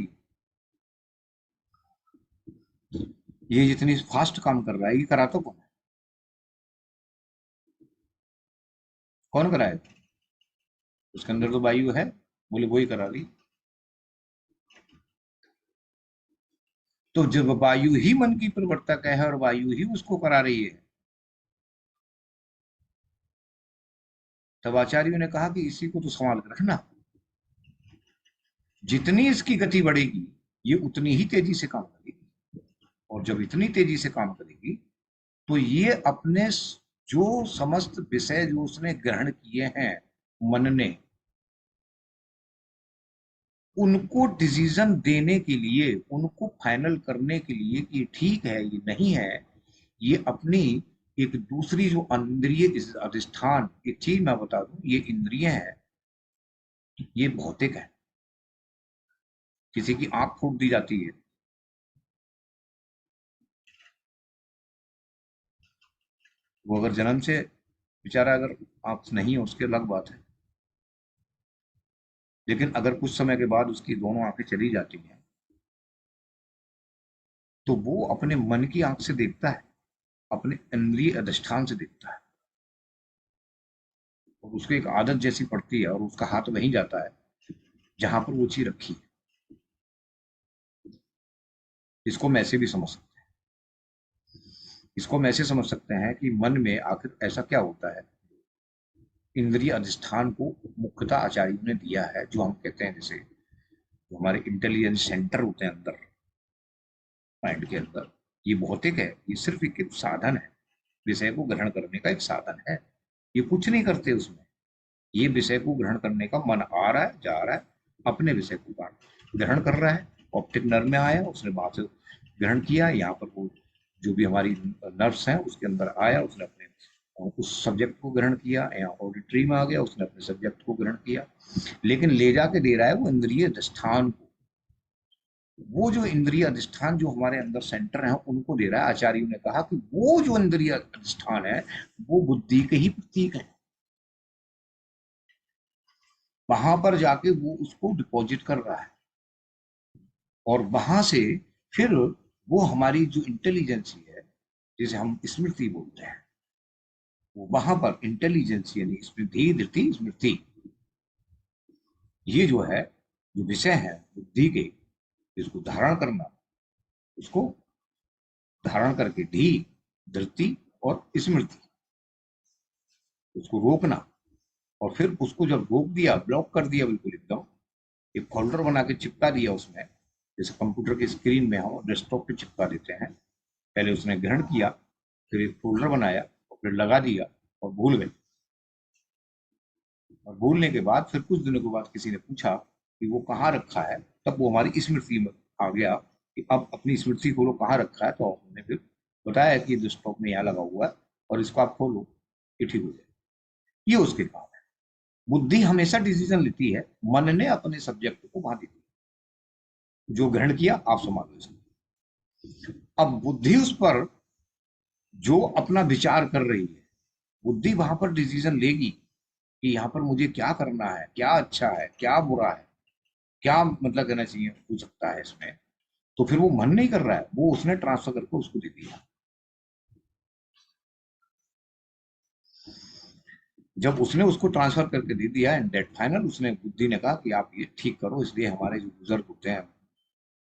ये जितनी फास्ट काम कर रहा है, ये कराता कौन है? कौन कराएगा? उसके अंदर तो वायु है। बोले वही करा रही। तो जब वायु ही मन की प्रवर्तक है और वायु ही उसको करा रही है, तब आचार्यों ने कहा कि इसी को तो संभाल कर रखना, जितनी इसकी गति बढ़ेगी ये उतनी ही तेजी से काम करेगी, और जब इतनी तेजी से काम करेगी तो ये अपने जो समस्त विषय जो उसने ग्रहण किए हैं मन ने, उनको डिसीजन देने के लिए, उनको फाइनल करने के लिए कि ठीक है ये नहीं है, ये अपनी एक दूसरी जो इंद्रिय अधिष्ठान, एक चीज मैं बता दूं, ये इंद्रिय है, ये भौतिक है। किसी की आंख फूट दी जाती है, वो अगर जन्म से बेचारा अगर आंख नहीं है उसकी अलग बात है, लेकिन अगर कुछ समय के बाद उसकी दोनों आंखें चली जाती हैं तो वो अपने मन की आंख से देखता है, अपने इंद्रिय अधिष्ठान से देखता है, और उसको एक आदत जैसी पड़ती है और उसका हाथ वहीं जाता है जहां पर वो चीज रखी है। इसको मैं ऐसे भी समझ सकते हैं, इसको मैं ऐसे समझ सकते हैं कि मन में आखिर ऐसा क्या होता है, इंद्रिय अधिष्ठान को मुख्यतः आचार्यों ने दिया है, जो हम कहते हैं जैसे जो हमारे इंटेलिजेंस सेंटर होते हैं अंदर माइंड के अंदर, ये भौतिक है, ये सिर्फ एक साधन है, विषय को ग्रहण करने का एक साधन है, ये कुछ नहीं करते उसमें। ये विषय को ग्रहण करने का मन आ रहा है, जा रहा है, अपने विषय को ग्रहण कर रहा है, ऑप्टिक नर्व में आया, उसने वहां से ग्रहण किया, यहाँ पर वो जो भी हमारी नर्व्स हैं उसके अंदर आया, उसने अपने उस सब्जेक्ट को ग्रहण किया, यहाँ ऑडिटरी में आ गया, उसने अपने सब्जेक्ट को ग्रहण किया, लेकिन ले जाके दे रहा है वो इंद्रिय अधिष्ठान को। वो जो इंद्रिय अधिष्ठान जो हमारे अंदर सेंटर है उनको दे रहा है। आचार्यों ने कहा कि वो जो इंद्रिय अधिष्ठान है वो बुद्धि के ही प्रतीक है, वहां पर जाके वो उसको डिपॉजिट कर रहा है, और वहां से फिर वो हमारी जो इंटेलिजेंसी है, जिसे हम स्मृति बोलते हैं, वो वहां पर इंटेलिजेंस यानी स्मृति, धृति, स्मृति, ये जो है जो विषय है बुद्धि के, इसको धारण करना, उसको धारण करके धी, धृति और स्मृति, उसको रोकना, और फिर उसको जब रोक दिया, ब्लॉक कर दिया बिल्कुल एकदम, एक फोल्डर बना के चिपका दिया उसमें, जैसे कंप्यूटर की स्क्रीन में हम डेस्कटॉप पे चिपका देते हैं, पहले उसने ग्रहण किया, फिर एक फोल्डर बनाया और फिर लगा दिया और भूल गए, और भूलने के बाद फिर कुछ दिनों के बाद किसी ने पूछा कि वो कहाँ रखा है, तब वो हमारी स्मृति में आ गया कि अब अपनी स्मृति खोलो कहाँ रखा है, तो हमने फिर बताया कि डेस्कटॉप में यहाँ लगा हुआ है और इसको आप खोलो, ये ठीक हो जाए। ये उसके काम है। बुद्धि हमेशा डिसीजन लेती है, मन ने अपने सब्जेक्ट को वहां दे दिया, जो ग्रहण किया आप संभालो इसको। अब बुद्धि उस पर जो अपना विचार कर रही है, बुद्धि वहां पर डिसीजन लेगी कि यहाँ पर मुझे क्या करना है, क्या अच्छा है, क्या बुरा है, क्या मतलब कहना चाहिए हो सकता है इसमें, तो फिर वो मन नहीं कर रहा है, वो उसने ट्रांसफर करके उसको दे दिया। जब उसने उसको ट्रांसफर करके दे दिया एंड डेट फाइनल, उसने बुद्धि ने कहा कि आप ये ठीक करो, इसलिए हमारे जो बुजुर्ग होते हैं,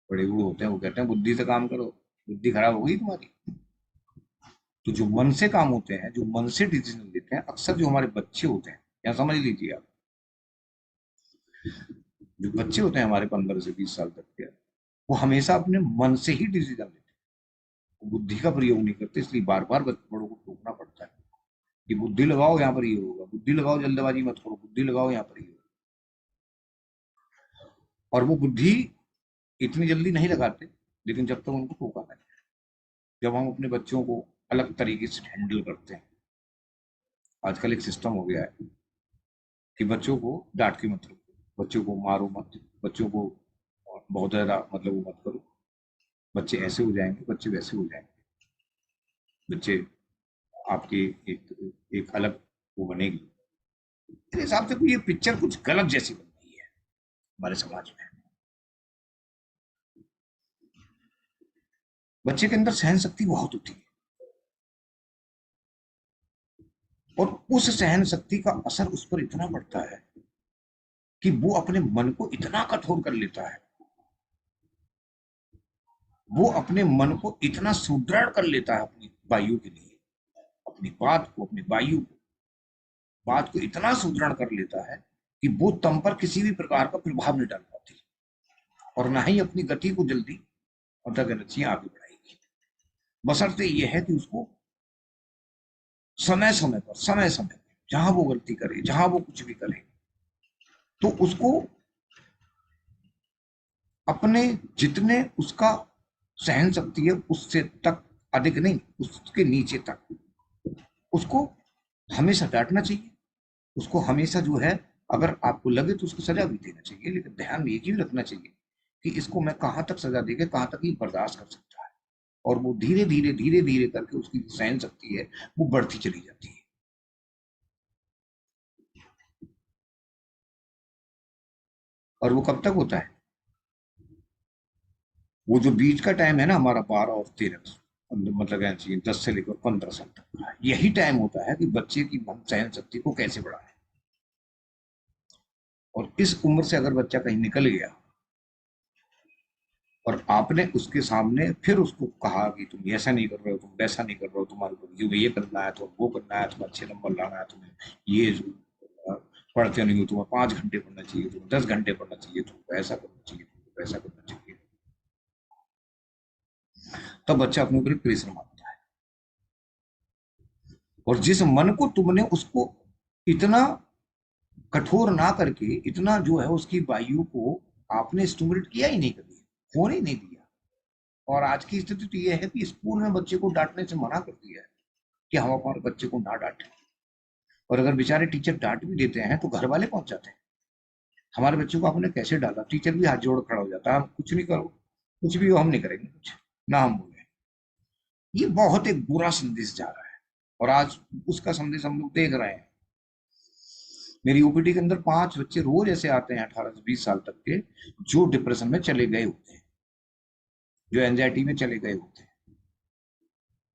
बड़े बूढ़े होते हैं, वो कहते हैं बुद्धि से काम करो, बुद्धि खराब हो गई तुम्हारी। तो जो मन से काम होते हैं, जो मन से डिसीजन लेते हैं, अक्सर जो हमारे बच्चे होते हैं, यहाँ समझ लीजिए आप, जो बच्चे होते हैं हमारे 15 से 20 साल तक के, वो हमेशा अपने मन से ही डिसीजन लेते हैं, वो बुद्धि का प्रयोग नहीं करते, इसलिए बार बार बड़ों को टोकना पड़ता है कि बुद्धि लगाओ, यहाँ पर ये होगा, बुद्धि लगाओ, जल्दबाजी मत करो, बुद्धि लगाओ, यहाँ पर ये होगा। और वो बुद्धि इतनी जल्दी नहीं लगाते, लेकिन जब तक उनको टोका नहीं, जब हम अपने बच्चों को अलग तरीके से हैंडल करते हैं, आजकल एक सिस्टम हो गया है कि बच्चों को डांट के मत रखो, बच्चों को मारो मत, बच्चों को बहुत ज्यादा मतलब वो मत करो, बच्चे ऐसे हो जाएंगे, बच्चे वैसे हो जाएंगे, बच्चे आपके एक अलग वो बनेगी। मेरे हिसाब से ये पिक्चर कुछ गलत जैसी बन रही है हमारे समाज में। बच्चे के अंदर सहन शक्ति बहुत होती है, और उस सहन शक्ति का असर उस पर इतना पड़ता है कि वो अपने मन को इतना कठोर कर लेता है वो अपने मन को इतना सुदृढ़ कर लेता है अपनी वायु के लिए, अपनी बात को, अपनी वायु को, बात को इतना सुदृढ़ कर लेता है कि वो तम पर किसी भी प्रकार का प्रभाव नहीं डाल पाती, और ना ही अपनी गति को जल्दी और गतियां आगे बढ़ाएगी। बशर्ते यह है कि उसको समय समय पर जहां वो गलती करे, जहां वो कुछ भी करे, तो उसको अपने जितने उसका सहन शक्ति है उससे तक अधिक नहीं, उसके नीचे तक उसको हमेशा डांटना चाहिए। उसको हमेशा जो है, अगर आपको लगे तो उसको सजा भी देना चाहिए, लेकिन ध्यान में ये भी रखना चाहिए कि इसको मैं कहां तक सजा देके कहां तक ये बर्दाश्त कर सकता है। और वो धीरे धीरे करके उसकी सहन शक्ति है वो बढ़ती चली जाती है। और वो कब तक होता है? वो जो बीच का टाइम है ना हमारा 12 और 13, मतलब कहना चाहिए 10 से लेकर 15 साल तक, यही टाइम होता है कि बच्चे की सहन शक्ति को कैसे बढ़ाएं। और इस उम्र से अगर बच्चा कहीं निकल गया और आपने उसके सामने फिर उसको कहा कि तुम ऐसा नहीं कर रहे हो, तुम वैसा नहीं कर रहे हो, तुम्हारे को ये करना है, तो वो करना है, तुम्हें अच्छे नंबर लाना है, तुम्हें ये पढ़ते नहीं हो, तुम्हें 5 घंटे पढ़ना चाहिए, तुम्हें 10 घंटे पढ़ना चाहिए, तुमको ऐसा करना चाहिए, तुमको वैसा करना चाहिए, तब बच्चा अपने ऊपर प्रेशर मारता है। और जिस मन को तुमने उसको इतना कठोर ना करके, इतना जो है उसकी वायु को आपने स्टिमुलेट किया ही नहीं, कभी होने ही नहीं दिया। और आज की स्थिति तो यह है कि स्कूल में बच्चे को डांटने से मना कर दिया है कि हम हमारे बच्चे को ना डांटें। और अगर बेचारे टीचर डांट भी देते हैं तो घर वाले पहुंच जाते हैं, हमारे बच्चे को आपने कैसे डाला। टीचर भी हाथ जोड़ खड़ा हो जाता है, हम कुछ नहीं करो, कुछ भी हो, हम नहीं करेंगे कुछ, ना हम बोले। ये बहुत एक बुरा संदेश जा रहा है, और आज उसका संदेश हम लोग देख रहे हैं। मेरी ओपीडी के अंदर 5 बच्चे रोज ऐसे आते हैं 18 से 20 साल तक के, जो डिप्रेशन में चले गए होते हैं, जो एंजाइटी में चले गए होते हैं।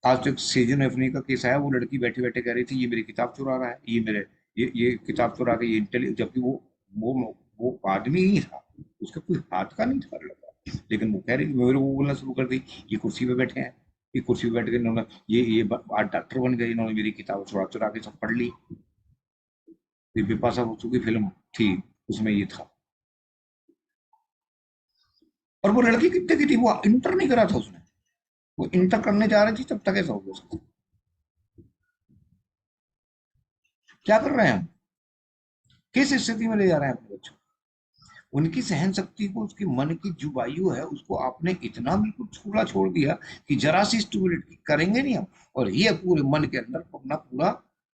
आज तक सीजन एफनी का केस आया, वो लड़की बैठे बैठे कह रही थी ये मेरी किताब चुरा रहा है, ये मेरे ये किताब चुरा के, ये इंटेलिजेंस, जबकि वो आदमी ही था, उसका कोई हाथ का नहीं था लड़का, लेकिन वो कह रही, मेरे वो बोलना शुरू कर दी, ये कुर्सी पे बैठे हैं, ये कुर्सी पे बैठ के इन्होंने ये आज डॉक्टर बन गए, इन्होंने मेरी किताब चुरा चुरा के सब पढ़ ली। बिपाशा बसु की फिल्म थी, उसमें ये था। और वो लड़की कितने की थी, वो इंटर नहीं करा था उसने, वो इंटर करने जा रही थी तब तक ऐसा हो गया। क्या कर रहे हैं हम, किस स्थिति में ले जा रहे हैं अपने बच्चों? उनकी सहन शक्ति को, उसके मन की जो वायु है उसको आपने इतना बिल्कुल छूला छोड़ दिया कि जरा सी स्टिमुलेट करेंगे नहीं हम, और ये पूरे मन के अंदर अपना पूरा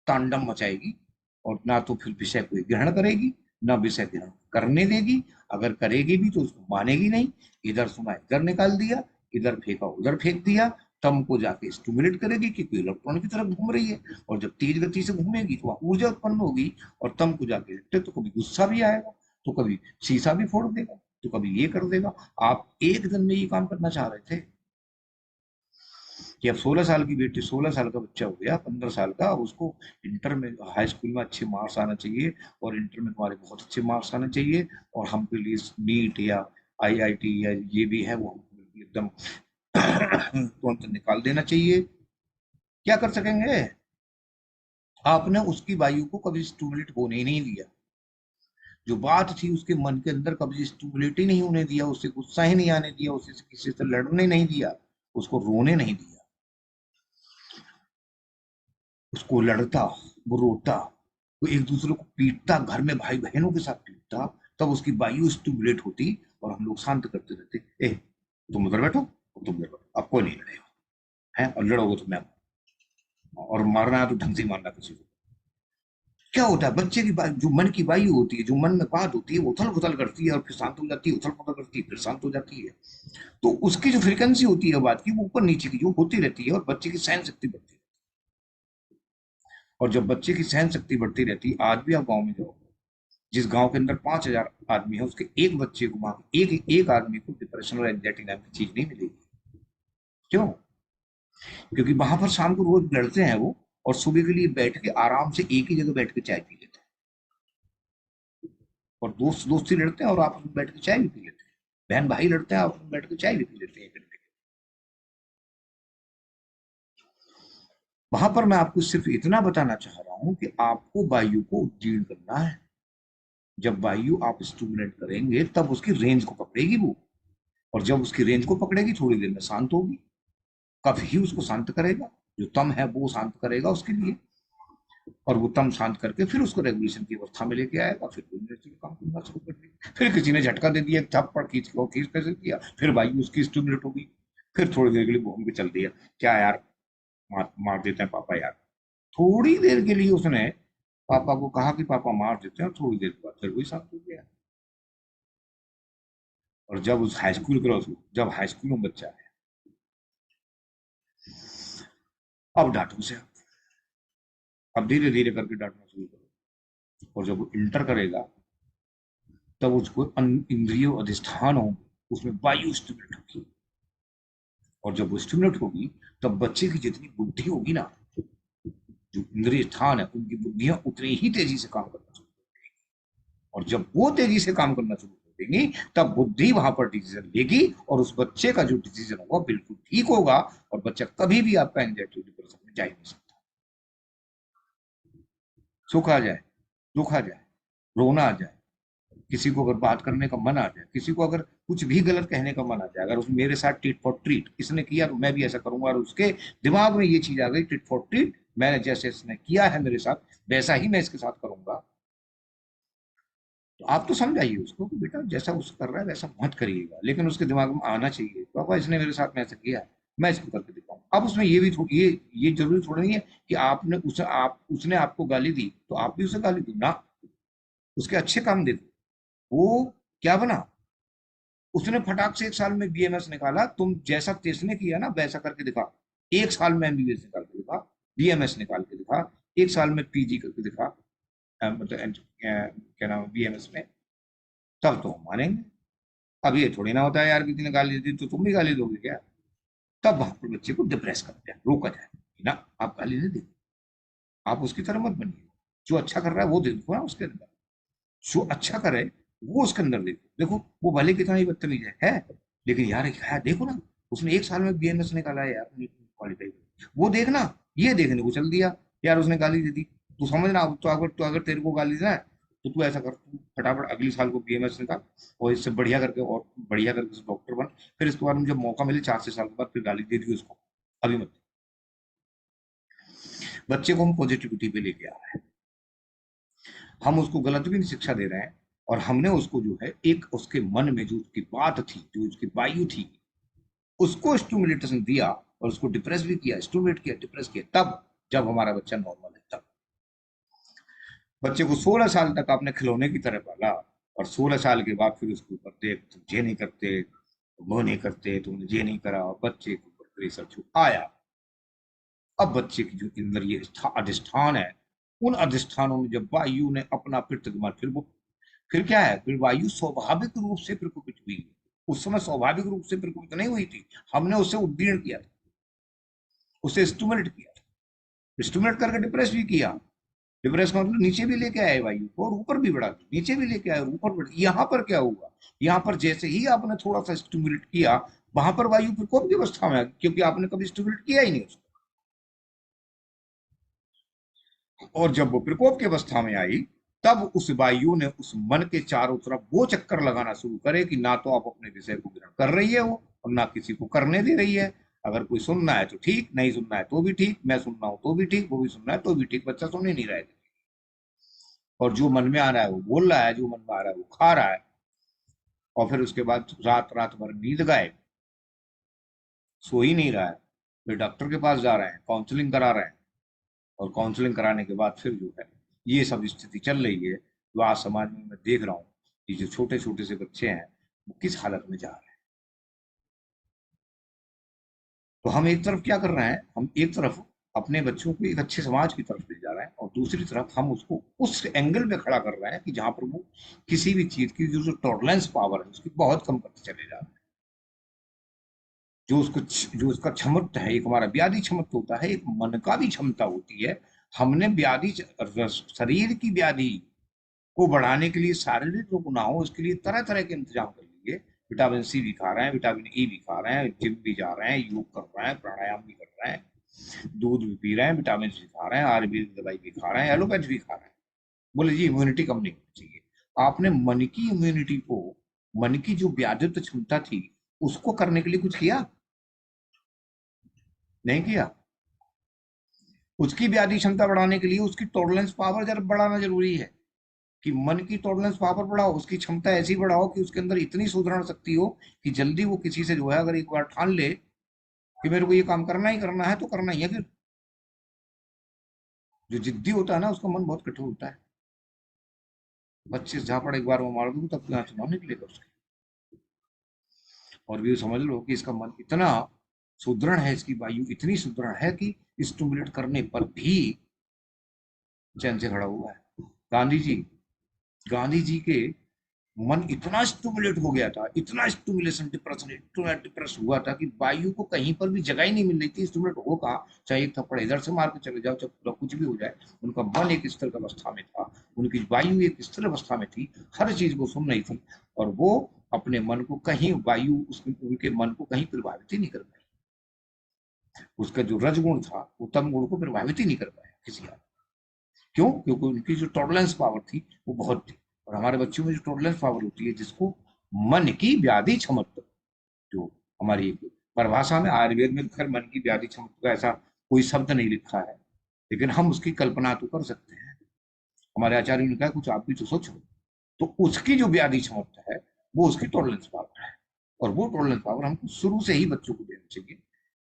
तांडव मचाएगी। और ना तो फिर विषय को ग्रहण करेगी, ना विषय ग्रहण करने देगी। अगर करेगी भी तो उसको मानेगी नहीं, इधर सुना इधर निकाल दिया, इधर फेंका उधर फेंक दिया। तम को जाके स्टिमुलेट करेगी कि कोई इलेक्ट्रॉन की तरफ घूम रही है, और जब तेज गति से घूमेगी तो वहां ऊर्जा उत्पन्न होगी, और तम को जाके तो कभी गुस्सा भी आएगा, तो कभी शीशा भी फोड़ देगा, तो कभी ये कर देगा। आप एक दिन में ये काम करना चाह रहे थे कि अब 16 साल की बेटी, 16 साल का बच्चा हो गया, 15 साल का, उसको इंटर में, हाई स्कूल में अच्छे मार्क्स आना चाहिए, और इंटर में तुम्हारे बहुत अच्छे मार्क्स आने चाहिए, और हमके लिए नीट या आईआईटी या ये भी है वो हमको एकदम तुरंत निकाल देना चाहिए। क्या कर सकेंगे? आपने उसकी वायु को कभी स्टूमुलेट होने ही नहीं दिया। जो बात थी उसके मन के अंदर कभी स्टूमुलेट ही नहीं होने दिया, उससे गुस्सा ही नहीं आने दिया, उसे किसी से लड़ने नहीं दिया, उसको रोने नहीं दिया। उसको लड़ता, वो रोता, वो एक दूसरे को पीटता, घर में भाई बहनों के साथ पीटता, तब उसकी वायु स्टिमुलेट होती और हम लोग शांत करते रहते। ए तुम उधर बैठो, तुम उधर बैठो, अब कोई नहीं लड़ेगा, है, और लड़ोगे तो मैं, और मारना है तो ढंग से मारना किसी को। क्या होता है, बच्चे की जो मन की वायु होती है, जो मन में बात होती है, वो उथल पुथल करती है और फिर शांत हो जाती है, उथल पुथल करती है फिर शांत हो जाती है। तो उसकी जो फ्रीक्वेंसी होती है बात की, वो ऊपर नीचे की जो होती रहती है, और बच्चे की सहन शक्ति बढ़ती है। और जब बच्चे की सहन शक्ति बढ़ती रहती है, आज भी आप गाँव में जाओ, जिस गांव के अंदर 5,000 आदमी है, उसके एक बच्चे को, वहां एक आदमी को डिप्रेशन और एंजाइटी नाम की चीज नहीं मिलेगी। क्यों? क्योंकि वहां पर शाम को रोज लड़ते हैं वो, और सुबह के लिए बैठ के आराम से एक ही जगह बैठ के चाय पी लेते हैं, और दोस्त दोस्ती लड़ते हैं और आपस में बैठ के चाय भी पी लेते हैं, बहन भाई लड़ते हैं आपस में बैठ के चाय भी पी लेते हैं। वहां पर मैं आपको सिर्फ इतना बताना चाह रहा हूं कि आपको वायु को उद्दीर्ण करना है। जब वायु आप स्टिमुलेट करेंगे तब उसकी रेंज को पकड़ेगी वो, और जब उसकी रेंज को पकड़ेगी थोड़ी देर में शांत होगी। कब ही उसको शांत करेगा, जो तम है वो शांत करेगा उसके लिए, और वो तम शांत करके फिर उसको रेगुलेशन की अवस्था में लेके आएगा, फिर वो नेचुरल काम करना शुरू कर देगा। फिर किसी ने झटका दे दिया, थप्पड़ खींच के खींच कैसे किया, फिर वायु उसकी स्टिमुलेट होगी, फिर थोड़ी देर के लिए घूम के चल दिया, क्या यार मार देते हैं पापा यार। थोड़ी देर के लिए उसने पापा को कहा कि पापा मार देते हैं, थोड़ी देर के बाद फिर वही शांत हो गया। और जब उस हाई स्कूल क्रॉस, जब हाई स्कूल में बच्चा है, अब डांटो से, अब धीरे धीरे करके डांटना शुरू करो। और जब वो इंटर करेगा तब उसको इंद्रियों अधिष्ठान होंगे, उसमें वायु स्टिमुलेट होगी, और जब वो स्टिमुलेट होगी तब बच्चे की जितनी बुद्धि होगी ना, जो इंद्रिय स्थान है उनकी बुद्धियां उतनी ही तेजी से काम करना शुरू कर देंगी। और जब वो तेजी से काम करना शुरू कर देंगी तब बुद्धि वहां पर डिसीजन लेगी, और उस बच्चे का जो डिसीजन होगा बिल्कुल ठीक होगा, और बच्चा कभी भी आपका एंजाइटी डिप्रेशन में जा ही नहीं सकता। सुख आ जाए, दुख आ जाए, रोना आ जाए, किसी को अगर बात करने का मन आ जाए, किसी को अगर कुछ भी गलत कहने का मन आ जाए, अगर उस मेरे साथ टिट फॉर ट्रीट इसने किया तो मैं भी ऐसा करूंगा, और उसके दिमाग में ये चीज आ गई टिट फॉर ट्रीट, मैंने जैसे इसने किया है मेरे साथ वैसा ही मैं इसके साथ करूंगा, तो आप तो समझाइए उसको कि बेटा जैसा उसको कर रहा है वैसा मत करिएगा, लेकिन उसके दिमाग में आना चाहिए पापा इसने मेरे साथ में ऐसा किया है, मैं इसको करके दिखाऊं। अब उसमें ये भी ये जरूरी थोड़ा नहीं है कि आपने उसे उसने आपको गाली दी तो आप भी उसे गाली दो ना, उसके अच्छे काम देखो। वो क्या बना, उसने फटाक से 1 साल में बीएमएस निकाला, तुम जैसा तेसने किया ना वैसा करके दिखा, 1 साल में एमबीबीएस निकाल के दिखा, बीएमएस निकाल के दिखा, 1 साल में पीजी करके दिखा, मतलब क्या नाम बीएमएस में, तब तो हम मानेंगे। अब ये थोड़ी ना होता है यार किसी ने गाली दी तो तुम भी गाली दोगे क्या, तब वहां पर बच्चे को डिप्रेस करते हैं, रोका जाए ना, आप गाली नहीं देंगे, आप उसकी तरह मत बनिए, जो अच्छा कर रहा है वो देखो ना उसके अंदर, जो अच्छा करे वो उसके अंदर देखो, देखो वो भले कितना ही बदतमीज है लेकिन यार है, देखो ना उसने 1 साल में बीएमएस निकाला है यार, क्वालिफाई, वो देखना, ये देखने को चल दिया यार उसने गाली दे दी, तू समझना, तो अगर तेरे को गाली देना है तो तू ऐसा कर, तू फटाफट अगले साल को बीएमएस निकाल, और इससे बढ़िया करके और बढ़िया करके डॉक्टर बन, फिर इसके बाद में जब मौका मिले 4 से 6 साल के बाद फिर गाली दे दी उसको, अभी मत। बच्चे को हम पॉजिटिविटी पे लेके आ रहे हैं, हम उसको गलत भी नहीं शिक्षा दे रहे हैं, और हमने उसको जो है एक उसके मन में जो उसकी बात थी, जो उसकी वायु थी, उसको स्टिमुलेशन दिया, और उसको डिप्रेस भी किया, स्टिमुलेट किया, डिप्रेस किया, तब जब हमारा बच्चा नॉर्मल है तब। बच्चे को 16 साल तक आपने खिलौने की तरह पाला, और 16 साल के बाद फिर उसको करते तुम ये नहीं करते, वो नहीं करते, तुमने ये नहीं करा, बच्चे के ऊपर प्रेशर छू आया। अब बच्चे की जो अंदर ये अधिष्ठान है, उन अधिष्ठानों में जब वायु ने अपना प्रतिगमन, फिर क्या है, फिर वायु स्वाभाविक रूप से प्रकोपित हुई, उस समय स्वाभाविक रूप से प्रकोपित नहीं हुई थी, हमने उससे उद्दीर्ण किया था, उसे स्टिमुलेट किया था, स्टिमुलेट करके डिप्रेस भी किया, डिप्रेस का मतलब नीचे भी लेके आए वायु को, और ऊपर भी बढ़ा, नीचे भी लेके आए और ऊपर बढ़ा। यहाँ पर क्या हुआ, यहाँ पर जैसे ही आपने थोड़ा सा स्टिमुलेट किया, वहां पर वायु प्रकोप की अवस्था में आ गई, क्योंकि आपने कभी स्टिमुलेट किया ही नहीं उसको, और जब वो प्रकोप की अवस्था में आई तब उस वायु ने उस मन के चारों तरफ वो चक्कर लगाना शुरू करे कि ना तो आप अपने विषय को ग्रहण कर रही है वो, और ना किसी को करने दे रही है, अगर कोई सुनना है तो ठीक, नहीं सुनना है तो भी ठीक, मैं सुन रहा हूं तो भी ठीक, वो भी सुनना है तो भी ठीक, बच्चा सुन ही नहीं रहा है, और जो मन में आ रहा है वो बोल रहा है, जो मन में आ रहा है वो खा रहा है, और फिर उसके बाद रात रात भर नींद गायब, सो ही नहीं रहा है, फिर डॉक्टर के पास जा रहे हैं, काउंसलिंग करा रहे हैं, और काउंसलिंग कराने के बाद फिर जो है ये सब स्थिति चल रही है, जो आज समाज में मैं देख रहा हूँ कि जो छोटे छोटे से बच्चे हैं वो किस हालत में जा रहे हैं। तो हम एक तरफ क्या कर रहे हैं, हम एक तरफ अपने बच्चों को एक अच्छे समाज की तरफ ले जा रहे हैं, और दूसरी तरफ हम उसको उस एंगल में खड़ा कर रहे हैं कि जहां पर वो किसी भी चीज की जो टॉलरेंस पावर है उसकी बहुत कम करते चले जा रहे हैं, जो उसका क्षमता है, एक हमारा व्याधि क्षमता होता है, एक मन का भी क्षमता होती है, हमने व्याधि शरीर की व्याधि को बढ़ाने के लिए, शारीरिक रोग ना हो उसके लिए तरह तरह के इंतजाम कर लिए, विटामिन सी भी खा रहे हैं, विटामिन ई भी खा रहे हैं, जिम भी जा रहे हैं, योग कर रहे हैं, प्राणायाम भी कर रहे हैं, दूध भी पी रहे हैं, विटामिन भी खा रहे हैं, आयुर्वेदिक दवाई भी खा रहे हैं, एलोपैथ भी खा रहे हैं। बोले जी इम्यूनिटी कम नहीं होनी चाहिए। आपने मन की इम्यूनिटी को, मन की जो व्याधित्व क्षमता थी उसको करने के लिए कुछ किया? नहीं किया। उसकी व्याधि क्षमता बढ़ाने के लिए उसकी टॉलरेंस पावर जरा बढ़ाना जरूरी है, कि मन की टॉलरेंस पावर बढ़ाओ, उसकी क्षमता ऐसी बढ़ाओ कि उसके अंदर इतनी सुधरण शक्ति हो कि जल्दी वो किसी से जो है अगर एक बार ठान ले कि मेरे को ये काम करना ही करना है तो करना ही है। फिर जो जिद्दी होता है ना उसका मन बहुत कठोर होता है। बच्चे से झापड़ एक बार वो मार दूँ तब यहाँ चुनाव निकलेगा उसके। और भी समझ लो कि इसका मन इतना सुदृढ़ है, इसकी वायु इतनी सुदृढ़ है कि स्टिमुलेट करने पर भी चैन से खड़ा हुआ है। गांधी जी के मन इतना स्टिमुलेट हो गया था, इतना स्टिमुलेशन, डिप्रेशन, इतना डिप्रेस हुआ था कि वायु को कहीं पर भी जगह ही नहीं मिल रही थी। स्टिमुलेट हो कहा, चाहे एक थप्पड़ इधर से मार के चले जाओ, चाहे पूरा कुछ भी हो जाए, उनका मन एक स्थिर अवस्था में था, उनकी वायु एक स्थिर अवस्था में थी, हर चीज को सुन रही थी, और वो अपने मन को कहीं वायु उनके मन को कहीं प्रभावित ही नहीं कर पाई। उसका जो रजगुण था वो तम गुण को प्रभावित ही नहीं कर पाया किसी का। क्यों? क्योंकि उनकी जो टॉलरेंस पावर थी वो बहुत थी। और हमारे बच्चों में जो टॉलरेंस पावर होती है, जिसको मन की व्याधि क्षमता, जो हमारी एक परिभाषा में आयुर्वेद में खैर मन की व्याधि क्षमता का ऐसा कोई शब्द नहीं लिखा है, लेकिन हम उसकी कल्पना तो कर सकते हैं। हमारे आचार्य ने कहा कुछ आप भी तो सोचो। तो उसकी जो व्याधि क्षमता है वो उसकी टॉलरेंस पावर है। और वो टॉलरेंस पावर हमको शुरू से ही बच्चों को देनी चाहिए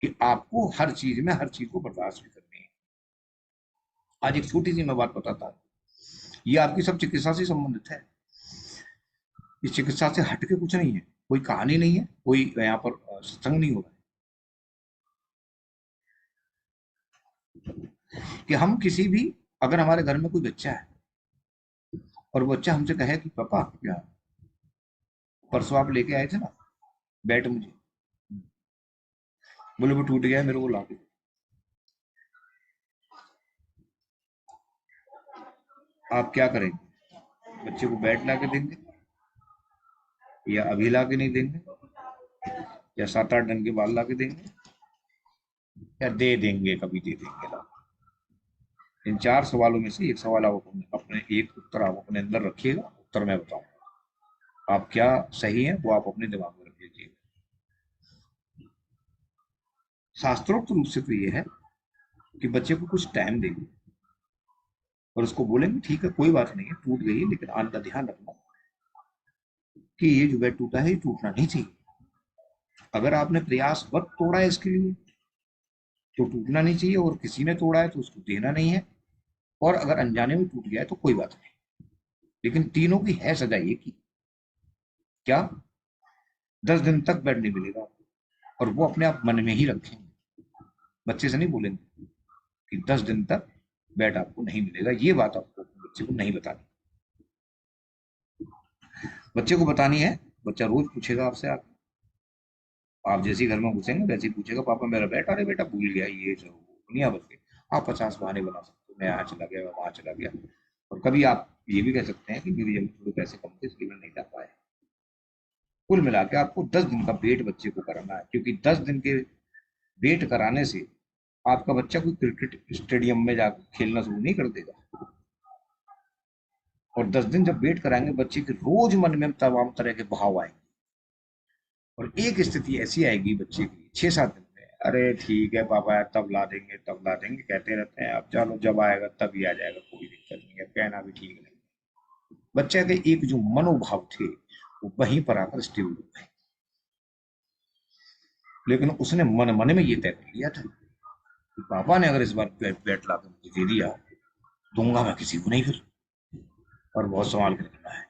कि आपको हर चीज में हर चीज को बर्दाश्त भी करनी है। आज एक छोटी सी मैं बात बताता हूँ, ये आपकी सब चिकित्सा से संबंधित है। इस चिकित्सा से हट के कुछ नहीं है, कोई कहानी नहीं है, कोई यहाँ पर सत्संग नहीं हो रहा है। कि हम किसी भी, अगर हमारे घर में कोई बच्चा है और बच्चा हमसे कहे कि पापा क्या परसों आप लेके आए थे ना बैट मुझे, बोले वो टूट गया है, मेरे को ला के, आप क्या करेंगे? बच्चे को बैट ला के देंगे, या अभी ला के नहीं देंगे, या 7-8 दिन के बाद ला के देंगे, या दे देंगे कभी दे देंगे ला? इन 4 सवालों में से एक सवाल आप अपने एक उत्तर आप अपने अंदर रखिएगा, उत्तर मैं बताऊंगा। आप क्या सही है वो आप अपने दिमाग में रख लीजिए। शास्त्रोक्त रूप से तो ये है कि बच्चे को कुछ टाइम देंगे और उसको बोलेंगे ठीक है कोई बात नहीं है, टूट गई है, लेकिन आज का ध्यान रखना कि ये जो बैट टूटा है ये टूटना नहीं चाहिए। अगर आपने प्रयास वक्त तोड़ा है इसके लिए तो टूटना नहीं चाहिए, और किसी ने तोड़ा है तो उसको देना नहीं है, और अगर अनजाने में टूट गया है तो कोई बात नहीं। लेकिन तीनों की है सजा ये की क्या 10 दिन तक बैट नहीं मिलेगा, और वो अपने आप मन में ही रखेंगे। बच्चे से नहीं बोलेंगे कि 10 दिन तक बैट आपको नहीं मिलेगा, ये बात आपको बच्चे को नहीं बतानी। बच्चे को बतानी है, बच्चा रोज पूछेगा आपसे, आप जैसे घर में घुसेंगे वैसे ही पूछेगा पापा मेरा बैट, अरे बेटा भूल गया, ये जो दुनिया भर के आप 50 बहाने बना सकते हो, मैं यहाँ चला गया, वहां चला गया। और कभी आप ये भी कह सकते हैं कि मेरी जब थोड़े पैसे कम थे इसलिए मैं नहीं जा पाया। कुल मिला के आपको 10 दिन का वेट बच्चे को कराना है, क्योंकि 10 दिन के वेट कराने से आपका बच्चा कोई क्रिकेट स्टेडियम में जाकर खेलना शुरू नहीं कर देगा। और 10 दिन जब वेट कराएंगे बच्चे के रोज मन में तमाम तरह के भाव आएंगे, और एक स्थिति ऐसी आएगी बच्चे की 6-7 दिन में, अरे ठीक है पापा यार तब ला देंगे तब ला देंगे कहते रहते हैं, अब चलो जब आएगा तभी आ जाएगा, कोई दिक्कत नहीं है, कहना भी ठीक नहीं। बच्चे के एक जो मनोभाव थे वो वहीं पर आकर स्टेबल हो गए। लेकिन उसने मन मन में ये तय कर लिया था कि पापा ने अगर इस बार बैट ला कर मुझे दे दिया दूंगा मैं किसी को नहीं, फिर और बहुत संभाल कर रखना है।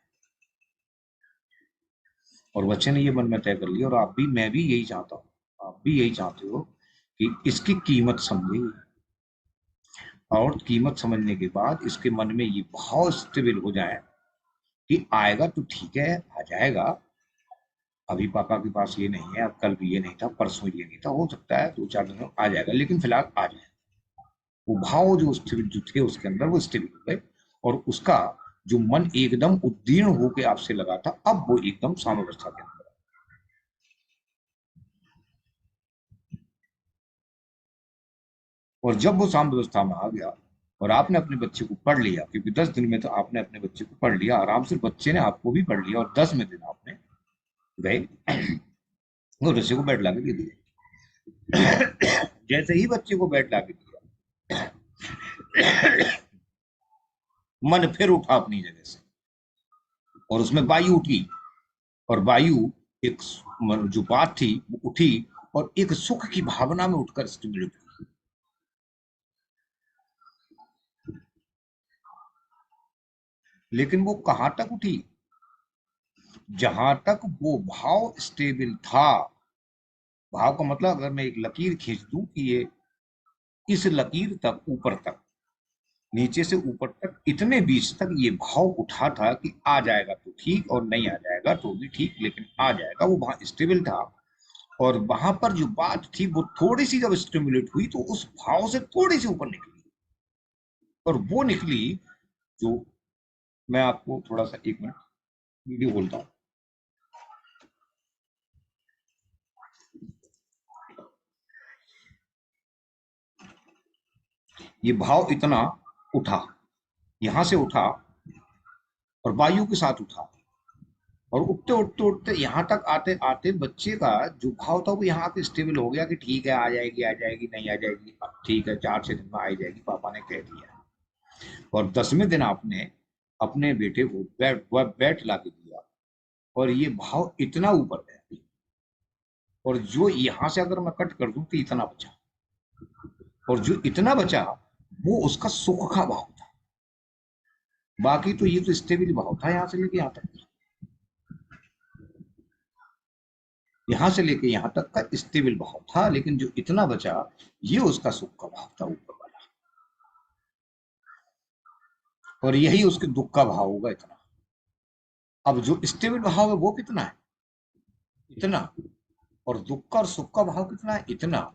और बच्चे ने ये मन में तय कर लिया, और आप भी, मैं भी यही चाहता हूँ, आप भी यही चाहते हो कि इसकी कीमत समझे, और कीमत समझने के बाद इसके मन में ये भाव स्टेबल हो जाए कि आएगा तो ठीक है आ जाएगा, अभी पापा के पास ये नहीं है, अब कल भी ये नहीं था, परसों ये नहीं था, हो सकता है 2-4 दिन में आ जाएगा, लेकिन फिलहाल आ जाए। वो भाव जो स्टेबल जो थे उसके अंदर वो स्टेबल हो गए, और उसका जो मन एकदम उद्दीर्ण होकर आपसे लगा था अब वो एकदम साम्यावस्था के अंदर। और जब वो साम व्यवस्था में आ गया और आपने अपने बच्चे को पढ़ लिया, क्योंकि 10 दिन में तो आपने अपने बच्चे को पढ़ लिया आराम से, बच्चे ने आपको भी पढ़ लिया, और 10वें दिन आपने गए वो ऋषि को बेड ला के दे दिया। जैसे ही बच्चे को बेड ला के दिया, मन फिर उठा अपनी जगह से, और उसमें वायु उठी, और वायु एक जो बात थी वो उठी, और एक सुख की भावना में उठकर स्टिमुलेट हुई। लेकिन वो कहां तक उठी? जहां तक वो भाव स्टेबल था। भाव का मतलब, अगर मैं एक लकीर खींच दूं कि ये इस लकीर तक, ऊपर तक, नीचे से ऊपर तक, इतने बीच तक ये भाव उठा था कि आ जाएगा तो ठीक, और नहीं आ जाएगा तो भी ठीक, लेकिन आ जाएगा, वो वहां स्टेबल था। और वहां पर जो बात थी वो थोड़ी सी जब स्टिमुलेट हुई तो उस भाव से थोड़ी सी ऊपर निकली, और वो निकली जो, मैं आपको थोड़ा सा 1 मिनट वीडियो बोलता हूँ। ये भाव इतना उठा, यहां से उठा और वायु के साथ उठा, और उठते उठते उठते यहां तक आते आते बच्चे का जो भाव था वो यहाँ पे स्टेबल हो गया कि ठीक है, आ जाएगी, आ जाएगी, नहीं आ जाएगी, ठीक है, 4-6 दिन में आ ही जाएगी, पापा ने कह दिया। और 10वें दिन आपने अपने बेटे को बैट ला के दिया, और ये भाव इतना ऊपर गया, और जो यहां से अगर मैं कट कर दूं तो इतना बचा, और जो इतना बचा वो उसका सुख का भाव था। बाकी तो ये तो स्टेबल भाव था यहां से लेके यहां तक, यहां से लेके यहां तक का स्टेबल भाव था, लेकिन जो इतना बचा ये उसका सुख का भाव था, ऊपर वाला। और यही उसके दुख का भाव होगा, इतना। अब जो स्टेबल भाव है वो कितना है? इतना। और दुख का और सुख का भाव कितना है? इतना।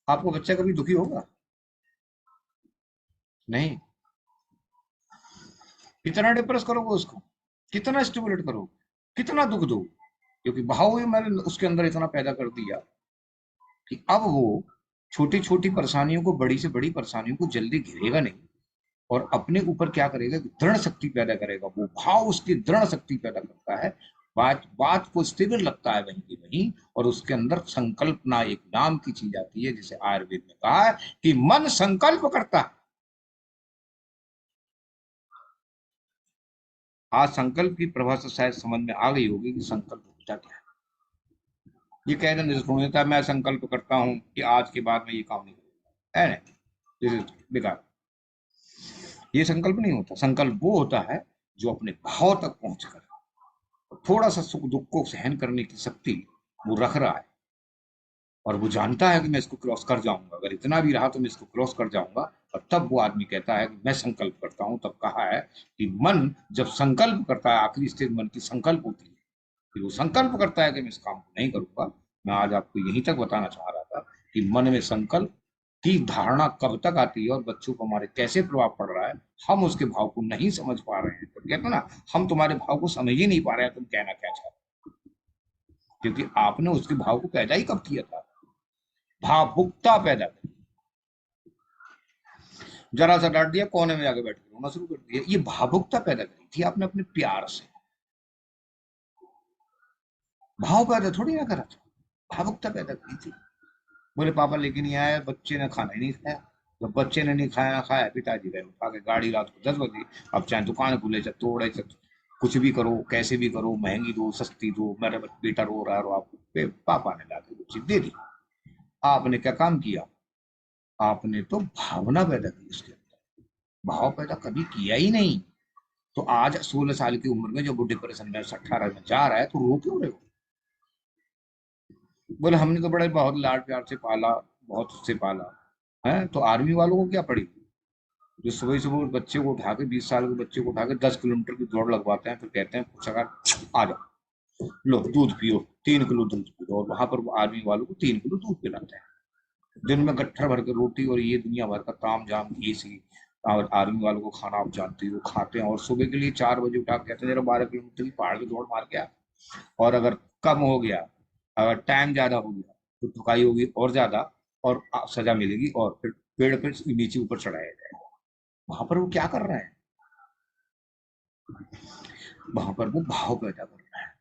आपको बच्चा कभी दुखी होगा? नहीं। कितना डिप्रेस करोगे उसको, कितना स्टिमुलेट करोगे, कितना दुख दो, क्योंकि भाव ही मैंने उसके अंदर इतना पैदा कर दिया कि अब वो छोटी छोटी परेशानियों को, बड़ी से बड़ी परेशानियों को जल्दी घेरेगा नहीं, और अपने ऊपर क्या करेगा, दृढ़ शक्ति पैदा करेगा। वो भाव उसकी दृढ़ शक्ति पैदा करता है, बात बात को स्टेबल लगता है वहीं की वहीं, और उसके अंदर संकल्पना एक नाम की चीज आती है, जिसे आयुर्वेद में कहा है कि मन संकल्प करता है। आज संकल्प की प्रभा से शायद समझ में आ गई होगी कि संकल्प होता क्या है। ये कह देता, मैं संकल्प करता हूं कि आज के बाद में ये काम नहीं करूंगा, है ना, बेकार। ये संकल्प नहीं होता। संकल्प वो होता है जो अपने भाव तक पहुंचकर थोड़ा सा सुख दुख को सहन करने की शक्ति वो रख रहा है, और वो जानता है कि मैं इसको क्रॉस कर जाऊंगा, अगर इतना भी रहा तो मैं इसको क्रॉस कर जाऊंगा। और तब वो आदमी कहता है कि मैं संकल्प करता हूं। तब कहा है कि मन जब संकल्प करता है, आखिरी स्टेज मन की संकल्प होती है, कि वो संकल्प करता है कि मैं इस काम को नहीं करूंगा। मैं आज आपको यहीं तक बताना चाह रहा था कि मन में संकल्प की धारणा कब तक आती है और बच्चों को हमारे कैसे प्रभाव पड़ रहा है, हम उसके भाव को नहीं समझ पा रहे हैं। तो कहते ना, हम तुम्हारे भाव को समझ ही नहीं पा रहे हैं, तुम कहना क्या चाहते हो, क्योंकि आपने उसके भाव को पैदा ही कब किया था? भावुकता पैदा की। जरा सा डांट दिया, कोने में जाके बैठ के रोना शुरू कर दिया, ये भावुकता पैदा करी थी आपने अपने प्यार से। भाव पैदा थोड़ी ना करा था, भावुकता पैदा की थी। बोले पापा लेके नहीं आया, बच्चे ने खाना ही नहीं खाया। जब बच्चे ने नहीं खाया ना खाया, पिताजी गए उठा के गाड़ी रात को 10 बजे। अब चाहे दुकान खुले, चाहे तोड़े, चाहे कुछ भी करो, कैसे भी करो, महंगी दो सस्ती दो, मेरा बेटा रो रहा है, रो, आपको पापा ने लाके वो चीज दे दी। आपने क्या काम किया? आपने तो भावना पैदा की उसके अंदर, भाव पैदा कभी किया ही नहीं। तो आज 16 साल की उम्र में जब वो डिप्रेशन में 18 में जा रहा है, तो रो क्यों रहे हो? बोले हमने तो बड़े बहुत लाड प्यार से पाला, बहुत उससे पाला है। तो आर्मी वालों को क्या पड़ी, जो सुबह सुबह बच्चे को उठा के, 20 साल के बच्चे को उठा के 10 किलोमीटर की दौड़ लगवाते हैं, फिर कहते हैं कुछ अगर आ जाओ, लो दूध पियो, 3 किलो दूध पियो, और वहां पर वो आर्मी वालों को 3 किलो दूध पिलाते हैं। दिन में गट्ठर भर के रोटी और ये दुनिया भर का ताम झाम घी सी, और आर्मी वालों को खाना आप जानते हो खाते हैं। और सुबह के लिए 4 बजे उठा के कहते हैं जरा 12 किलोमीटर की पहाड़ की दौड़ मार के आ। और अगर कम हो गया, अगर टाइम ज्यादा हो गया तो थकाई होगी और ज्यादा, और सजा मिलेगी और फिर पेड़ पे नीचे ऊपर चढ़ाया जाएगा। वहां पर वो क्या कर रहा है, वहां पर वो भाव पैदा कर रहा है,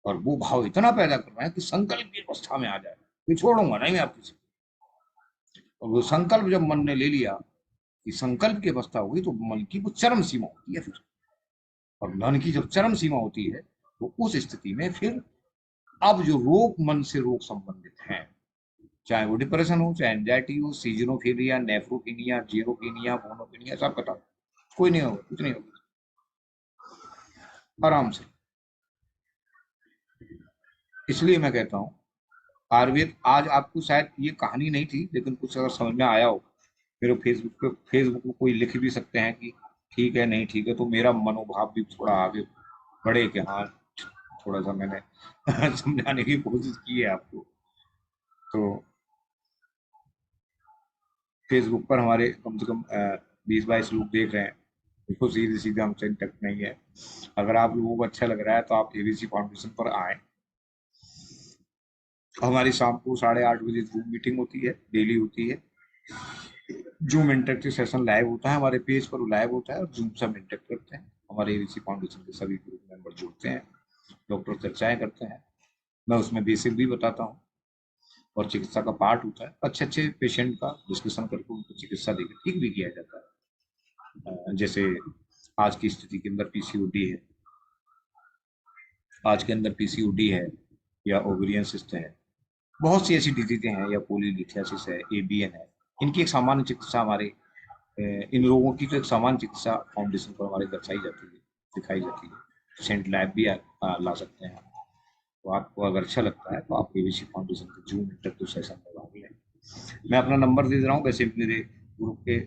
और वो भाव इतना पैदा कर रहा है कि संकल्प की अवस्था में आ जाए कि छोड़ूंगा नहीं मैं आपकी। और वो संकल्प जब मन ने ले लिया कि संकल्प की अवस्था हुई, तो मन की वो चरम सीमा होती है फिर। और मन की जब चरम सीमा होती है, तो उस स्थिति में फिर अब जो रोग, मन से रोग संबंधित हैं, चाहे वो डिप्रेशन हो, चाहे एंजाइटी हो, सीजनोफीलिया, नेफ्रोपीनिया, जीरोपीनिया, मोनोपीनिया, सब बताओ, कोई नहीं होगा, कुछ नहीं होगा, आराम से। इसलिए मैं कहता हूँ आयुर्वेद, आज आपको शायद ये कहानी नहीं थी, लेकिन कुछ अगर समझ में आया हो, मेरे फेसबुक पे कोई लिख भी सकते हैं कि ठीक है नहीं ठीक है, तो मेरा मनोभाव भी थोड़ा आगे बढ़े कि हाँ, थोड़ा सा मैंने समझाने की कोशिश की है आपको। तो फेसबुक पर हमारे कम से कम 20-22 लोग देख रहे हैं, देखो सीधे सीधे हमसे इंटरेक्ट नहीं है। अगर आप लोगों को अच्छा लग रहा है तो आप एबीसी फाउंडेशन पर आए। हमारी शाम को 8:30 बजे जूम मीटिंग होती है, डेली होती है। जूम इंटरेक्टिव सेशन लाइव होता है, हमारे पेज पर लाइव होता है, और जूम से हम इंटरेक्ट करते हैं। हमारे एबीसी फाउंडेशन के सभी ग्रुप मेंबर जुड़ते हैं, डॉक्टर चर्चाएं करते हैं, मैं उसमें बेसिक भी बताता हूँ, और चिकित्सा का पार्ट होता है। अच्छे अच्छे पेशेंट का डिस्कशन करके उनको चिकित्सा देकर ठीक भी किया जाता है। जैसे आज की स्थिति के अंदर पीसीओडी है, आज के अंदर पीसीओडी है, या ओवेरियन सिस्ट है, बहुत सी ऐसी डिजीजें हैं, या पोलीलिथियासिस है, एबीएन है। इनकी एक सामान्य चिकित्सा हमारे इन रोगों की तो एक सामान्य चिकित्सा फाउंडेशन पर हमारे दर्शाई जाती है, दिखाई जाती है। पेशेंट लैब भी ला सकते हैं। तो आपको अगर अच्छा लगता है तो आप एबीसी फाउंडेशन के जूम इंटरेक्टिव सेशन में भाग लें। मैं अपना नंबर दे रहा हूँ, वैसे मेरे ग्रुप के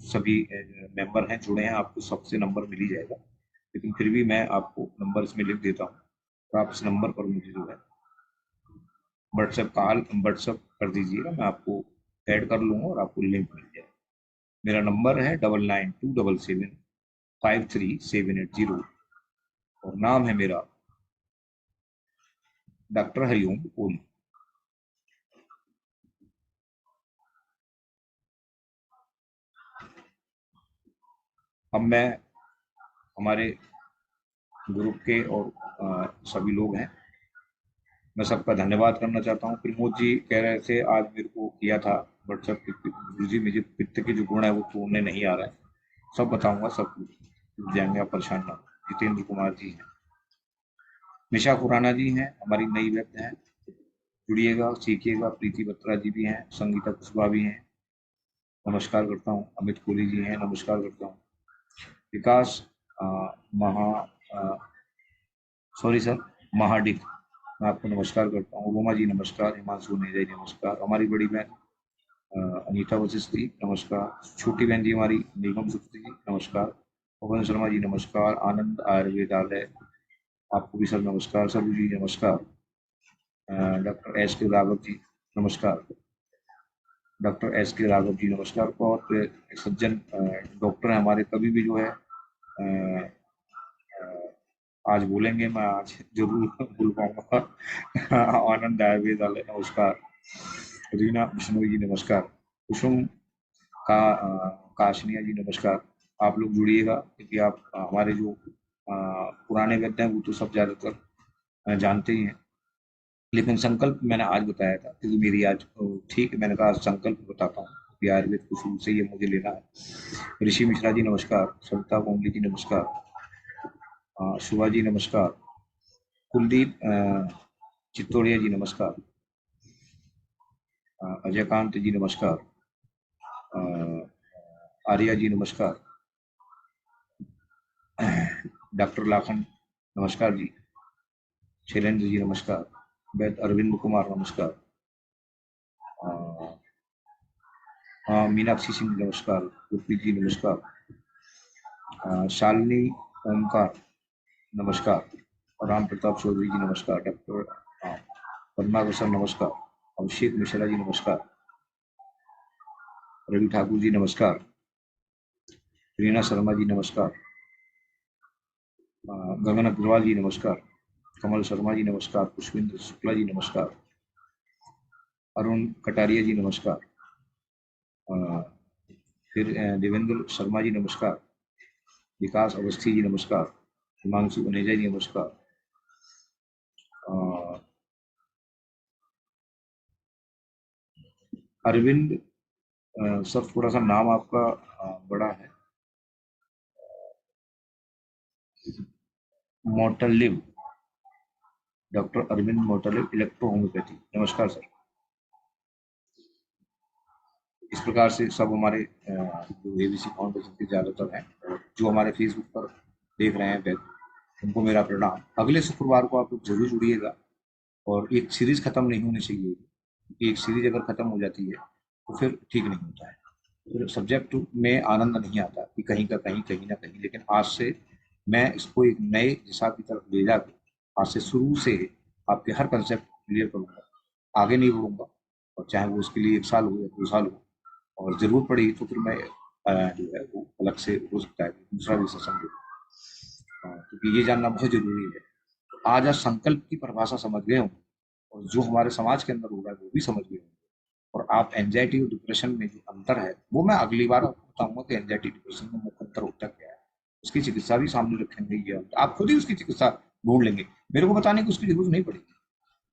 सभी मेंबर हैं, जुड़े हैं, आपको सबसे नंबर मिल ही जाएगा, लेकिन फिर भी मैं आपको नंबर इसमें लिख देता हूँ, और आप इस नंबर पर मुझे जो है व्हाट्सएप कर दीजिएगा, मैं आपको ऐड कर लूँगा और आपको लिंक मिल जाएगा। मेरा नंबर है 9927753780, और नाम है मेरा डॉक्टर हरिओम कोहली। अब मैं हमारे ग्रुप के और सभी लोग हैं, मैं सबका धन्यवाद करना चाहता हूँ। प्रमोद जी कह रहे थे आज मेरे को किया था व्हाट्सएप, गुरु जी मुझे पित्त के जो गुण है वो तोड़ने नहीं आ रहा है, सब बताऊंगा, सब जाएंगे, आप परेशान ना हो। जितेंद्र कुमार जी हैं, निशा खुराना जी हैं, हमारी नई व्यक्त हैं, जुड़िएगा, सीखिएगा। प्रीति बत्रा जी भी हैं, संगीता कुशवाहा भी हैं, नमस्कार करता हूँ। अमित कोहली जी हैं, नमस्कार करता हूँ। विकास सॉरी सर, महाडिक, मैं आपको नमस्कार करता हूँ। रोमा जी नमस्कार, हिमांशु नेजा जी नमस्कार, हमारी बड़ी बहन अनीता वशिष्ठ जी नमस्कार, छोटी बहन जी हमारी निगम सुप्ती जी नमस्कार, पवन शर्मा जी नमस्कार, आनंद आयुर्वेदालय आपको भी सर नमस्कार, सर जी नमस्कार, डॉक्टर एस के राघव जी नमस्कार, डॉक्टर एस के राघव जी नमस्कार। बहुत सज्जन डॉक्टर हैं हमारे, कभी भी जो है आज बोलेंगे, मैं आज जरूर बोल पाऊंगा। आनंद आयुर्वेदालय नमस्कार, रीना बिश्नोई जी नमस्कार, कुसुम काशनिया जी नमस्कार। आप लोग जुड़िएगा, क्योंकि आप हमारे जो पुराने वैद्य हैं वो तो सब ज़्यादातर जानते ही हैं, लेकिन संकल्प मैंने आज बताया था क्योंकि मेरी आज ठीक है, मैंने कहा संकल्प बताता हूँ कि आयुर्वेद को शुरू से ये मुझे लेना है। ऋषि मिश्रा जी नमस्कार, सविता कोमली जी नमस्कार, शुभा जी नमस्कार, कुलदीप चित्तौड़िया जी नमस्कार, अजयकांत जी नमस्कार, आर्या जी नमस्कार, डॉक्टर लाखन नमस्कार जी, शैलेंद्र जी नमस्कार, वैद्य अरविंद कुमार नमस्कार, मीनाक्षी सिंह नमस्कार, गुरप्रीत जी नमस्कार, शालिनी ओमकार नमस्कार, राम प्रताप चौधरी जी नमस्कार, डॉक्टर पद्माकर सर नमस्कार, अभिषेक मिश्रा जी नमस्कार, रवि ठाकुर जी नमस्कार, रीना शर्मा जी नमस्कार, गगन अग्रवाल जी नमस्कार, कमल शर्मा जी नमस्कार, पुष्पेंद्र शुक्ला जी नमस्कार, अरुण कटारिया जी नमस्कार। फिर देवेंद्र शर्मा जी नमस्कार। विकास अवस्थी जी नमस्कार। हिमांशु उनेजा जी नमस्कार। अरविंद सर, थोड़ा सा नाम आपका बड़ा है। मोटलिव, डॉक्टर अरविंद मोटलिव, इलेक्ट्रो होम्योपैथी, नमस्कार सर। इस प्रकार से सब हमारे जो एबीसी फाउंडेशन के ज़्यादातर हैं, और जो हमारे फेसबुक पर देख रहे हैं वेब, उनको मेरा प्रणाम। अगले शुक्रवार को आप लोग जरूर जुड़िएगा। और एक सीरीज खत्म नहीं होनी चाहिए, क्योंकि एक सीरीज अगर खत्म हो जाती है तो फिर ठीक नहीं होता है, फिर सब्जेक्ट में आनंद नहीं आता कि कहीं का कहीं, कहीं ना कहीं। लेकिन आज से मैं इसको एक नए दिशा की तरफ ले जाकर आज से शुरू से आपके हर कंसेप्ट क्लियर करूंगा, आगे नहीं बढ़ूंगा। और चाहे वो उसके लिए 1 साल हो या 2 साल हो, और जरूरत पड़ी तो फिर मैं जो है वो अलग से हो सकता है दूसरा भी सेशन दूँ, क्योंकि ये जानना बहुत जरूरी है। आज आप संकल्प की परिभाषा समझ गए होंगे, और जो हमारे समाज के अंदर हो रहा है वो भी समझ गए होंगे। और आप एंजाइटी और डिप्रेशन में जो अंतर है वो मैं अगली बार आपको बताऊंगा कि एंजाइटी डिप्रेशन में मुख्य अंतर होता क्या है। उसकी चिकित्सा भी सामने रखेंगे, ये आप खुद ही उसकी चिकित्सा ढूंढ लेंगे, मेरे को बताने की उसकी जरूरत नहीं पड़ेगी।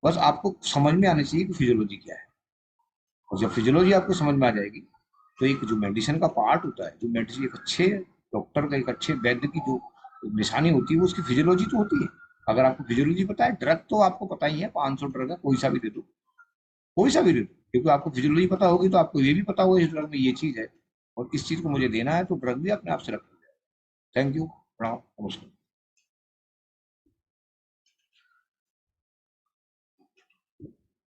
बस आपको समझ में आनी चाहिए कि फिजियोलॉजी क्या है। और जब फिजियोलॉजी आपको समझ में आ जाएगी तो एक जो मेडिसिन का पार्ट होता है, जो मेडिसिन एक अच्छे डॉक्टर का, एक अच्छे वैद्य की जो निशानी होती है, वो उसकी फिजियोलॉजी तो होती है। अगर आपको फिजियोलॉजी पता है, ड्रग तो आपको पता ही है, 500 ड्रग है, कोई सा भी दे दो, कोई सा भी दे दो, क्योंकि आपको फिजियोलॉजी पता होगी तो आपको ये भी पता होगा इस ड्रग में ये चीज है और इस चीज को मुझे देना है, तो ड्रग भी अपने आप से रख। थैंक यू, प्रणाम, नमस्कार।